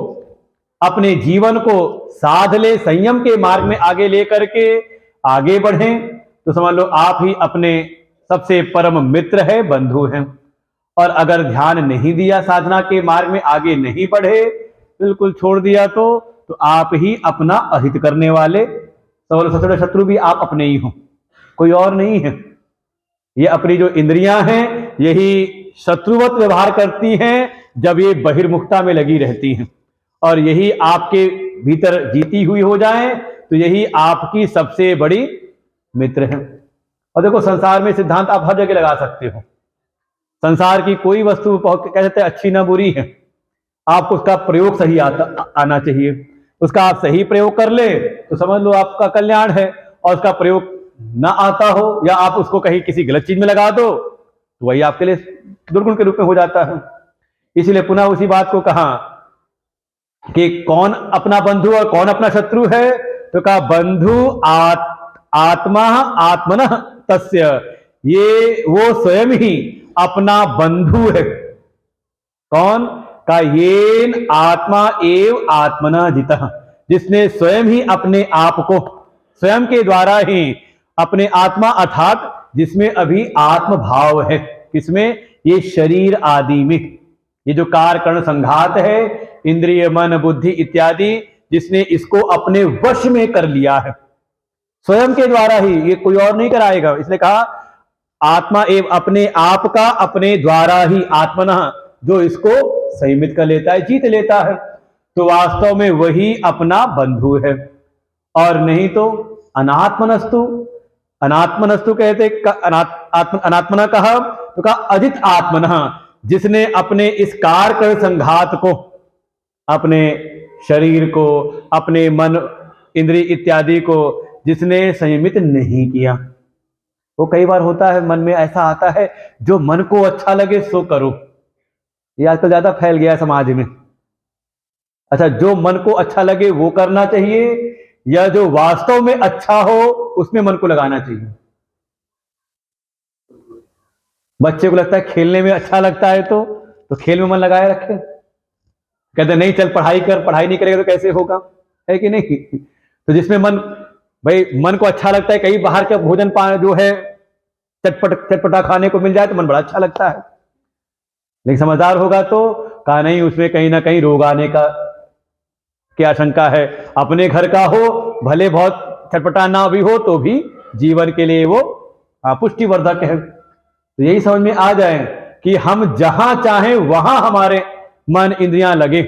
अपने जीवन को साध ले, संयम के मार्ग में आगे लेकर के आगे बढ़ें, तो समझ लो आप ही अपने सबसे परम मित्र है, बंधु हैं। और अगर ध्यान नहीं दिया, साधना के मार्ग में आगे नहीं बढ़े, बिल्कुल छोड़ दिया तो आप ही अपना अहित करने वाले, सबसे बड़े शत्रु भी आप अपने ही हो, कोई और नहीं है। ये अपनी जो इंद्रियां हैं यही शत्रुवत व्यवहार करती हैं जब ये बहिर्मुखता में लगी रहती हैं, और यही आपके भीतर जीती हुई हो जाए तो यही आपकी सबसे बड़ी मित्र है। और देखो संसार में सिद्धांत आप हर जगह लगा सकते हो। संसार की कोई वस्तु कह सकते हैं अच्छी ना बुरी है, आपको उसका प्रयोग सही आना चाहिए। उसका आप सही प्रयोग कर ले तो समझ लो आपका कल्याण है, और उसका प्रयोग ना आता हो या आप उसको कहीं किसी गलत चीज में लगा दो तो वही आपके लिए दुर्गुण के रूप में हो जाता है। इसीलिए पुनः उसी बात को कहा कि कौन अपना बंधु और कौन अपना शत्रु है, तो कहा बंधु आत्मा आत्मनः तस्य, ये वो स्वयं ही अपना बंधु है। कौन का येन आत्मा एव आत्मना जितः, जिसने स्वयं ही अपने आप को, स्वयं के द्वारा ही अपने आत्मा, अर्थात जिसमें अभी आत्म भाव है, किसमें, ये शरीर आदि में, ये जो कार कर्ण संघात है, इंद्रिय मन बुद्धि इत्यादि, जिसने इसको अपने वश में कर लिया है स्वयं के द्वारा ही, ये कोई और नहीं कराएगा। इसलिए कहा आत्मा एवं अपने आप का अपने द्वारा ही आत्मना, जो इसको संयमित कर लेता है, जीत लेता है, तो वास्तव में वही अपना बंधु है। और नहीं तो अनात्मनस्तु, अनात्मनस्तु कहते अनात्मना कहा तो कहा अजित आत्मना, जिसने अपने इस कारक संघात को, अपने शरीर को, अपने मन इंद्रिय इत्यादि को जिसने संयमित नहीं किया। वो कई बार होता है मन में ऐसा आता है जो मन को अच्छा लगे सो करो, ये आजकल ज्यादा फैल गया है समाज में। अच्छा, जो मन को अच्छा लगे वो करना चाहिए, या जो वास्तव में अच्छा हो उसमें मन को लगाना चाहिए। बच्चे को लगता है खेलने में अच्छा लगता है तो खेल में मन लगाए रखे, कहते नहीं चल पढ़ाई कर, पढ़ाई नहीं करेगा तो कैसे होगा, है कि नहीं। तो जिसमें मन, भाई मन को अच्छा लगता है, कहीं बाहर का भोजन जो है चटपटा खाने को मिल जाए तो मन बड़ा अच्छा लगता है, लेकिन समझदार होगा तो कहा नहीं, उसमें कहीं ना कहीं रोग आने का क्या आशंका है। अपने घर का हो भले बहुत चटपटा ना भी हो तो भी जीवन के लिए वो पुष्टिवर्धक है। तो यही समझ में आ जाए कि हम जहां चाहें वहां हमारे मन इंद्रियां लगे।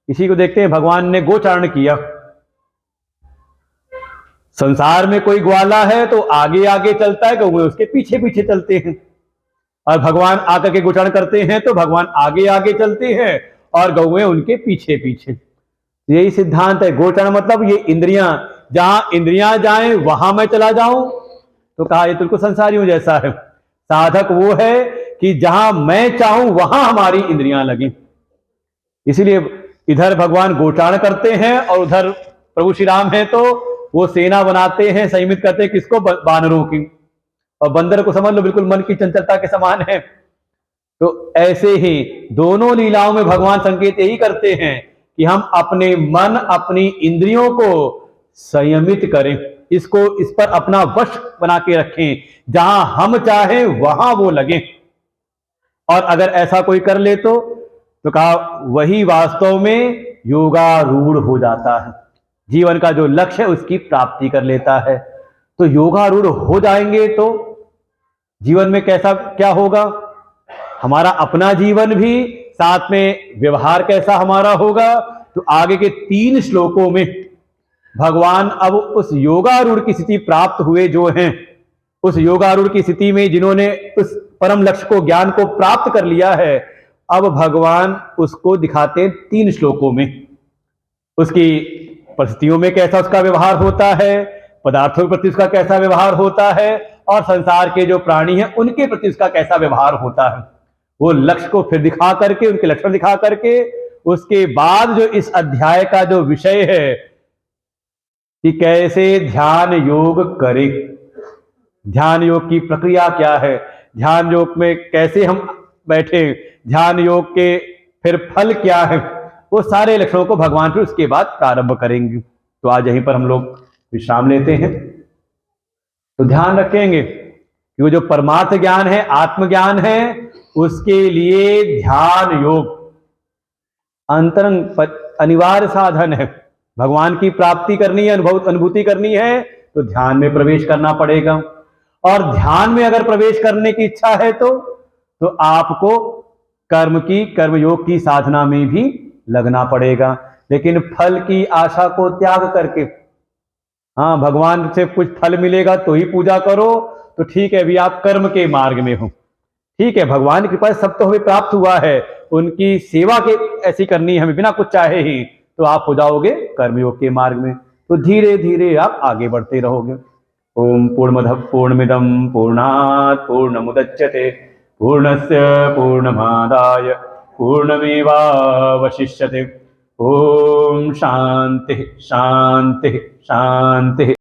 इसी को देखते हैं, भगवान ने गोचारण किया। संसार में कोई ग्वाला है तो आगे आगे चलता है, गौएं उसके पीछे पीछे चलते हैं, और भगवान आकर के गोचारण करते हैं तो भगवान आगे आगे चलते हैं और गौएं उनके पीछे पीछे। यही सिद्धांत है। गोचारण मतलब ये इंद्रियां, जहां इंद्रियां जाएं वहां मैं चला जाऊं, तो कहा ये तुमको संसारियों जैसा है। साधक वो है कि जहां मैं चाहूं वहां हमारी इंद्रियां लगी। इसीलिए इधर भगवान गोचारण करते हैं और उधर प्रभु श्री राम है तो वो सेना बनाते हैं, संयमित करते हैं किसको, बानरों की। और बंदर को समझ लो बिल्कुल मन की चंचलता के समान है। तो ऐसे ही दोनों लीलाओं में भगवान संकेत यही करते हैं कि हम अपने मन अपनी इंद्रियों को संयमित करें, इसको इस पर अपना वश बना के रखें, जहां हम चाहें वहां वो लगे। और अगर ऐसा कोई कर ले तो कहा वही वास्तव में योगारूढ़ हो जाता है, जीवन का जो लक्ष्य है उसकी प्राप्ति कर लेता है। तो योगारूढ़ हो जाएंगे तो जीवन में कैसा क्या होगा, हमारा अपना जीवन भी, साथ में व्यवहार कैसा हमारा होगा। तो आगे के 3 श्लोकों में भगवान अब उस योगारूढ़ की स्थिति प्राप्त हुए जो हैं, उस योगारूढ़ की स्थिति में जिन्होंने उस परम लक्ष्य को, ज्ञान को प्राप्त कर लिया है, अब भगवान उसको दिखाते हैं 3 श्लोकों में। उसकी परिस्थितियों में कैसा उसका व्यवहार होता है, पदार्थों के प्रति उसका कैसा व्यवहार होता है, और संसार के जो प्राणी हैं उनके प्रति उसका कैसा व्यवहार होता है। वो लक्ष्य को फिर दिखा करके, उनके लक्षण दिखा करके, उसके बाद जो इस अध्याय का जो विषय है कि कैसे ध्यान योग करे, ध्यान योग की प्रक्रिया क्या है, ध्यान योग में कैसे हम बैठे, ध्यान योग के फिर फल क्या है, वो सारे लक्षणों को भगवान फिर उसके बाद प्रारंभ करेंगे। तो आज यहीं पर हम लोग विश्राम लेते हैं। तो ध्यान रखेंगे कि वो जो परमार्थ ज्ञान है, आत्मज्ञान है, उसके लिए ध्यान योग अंतरंग अनिवार्य साधन है। भगवान की प्राप्ति करनी है, अनुभूति करनी है तो ध्यान में प्रवेश करना पड़ेगा। और ध्यान में अगर प्रवेश करने की इच्छा है तो आपको कर्मयोग की साधना में भी लगना पड़ेगा, लेकिन फल की आशा को त्याग करके। हाँ, भगवान से कुछ फल मिलेगा तो ही पूजा करो, तो ठीक है, अभी आप कर्म के मार्ग में हो, ठीक है, भगवान की कृपा सब तो हमें प्राप्त हुआ है, उनकी सेवा के ऐसी करनी है हमें बिना कुछ चाहे ही, तो आप हो जाओगे कर्मयोग के मार्ग में। तो धीरे धीरे आप आगे बढ़ते रहोगे। ओम पूर्णमदः पूर्णमिदं पूर्णात् पूर्णमुदच्यते पूर्णस्य पूर्णमादाय पूर्णमेवावशिष्यते। ओम शांति शांति शांति।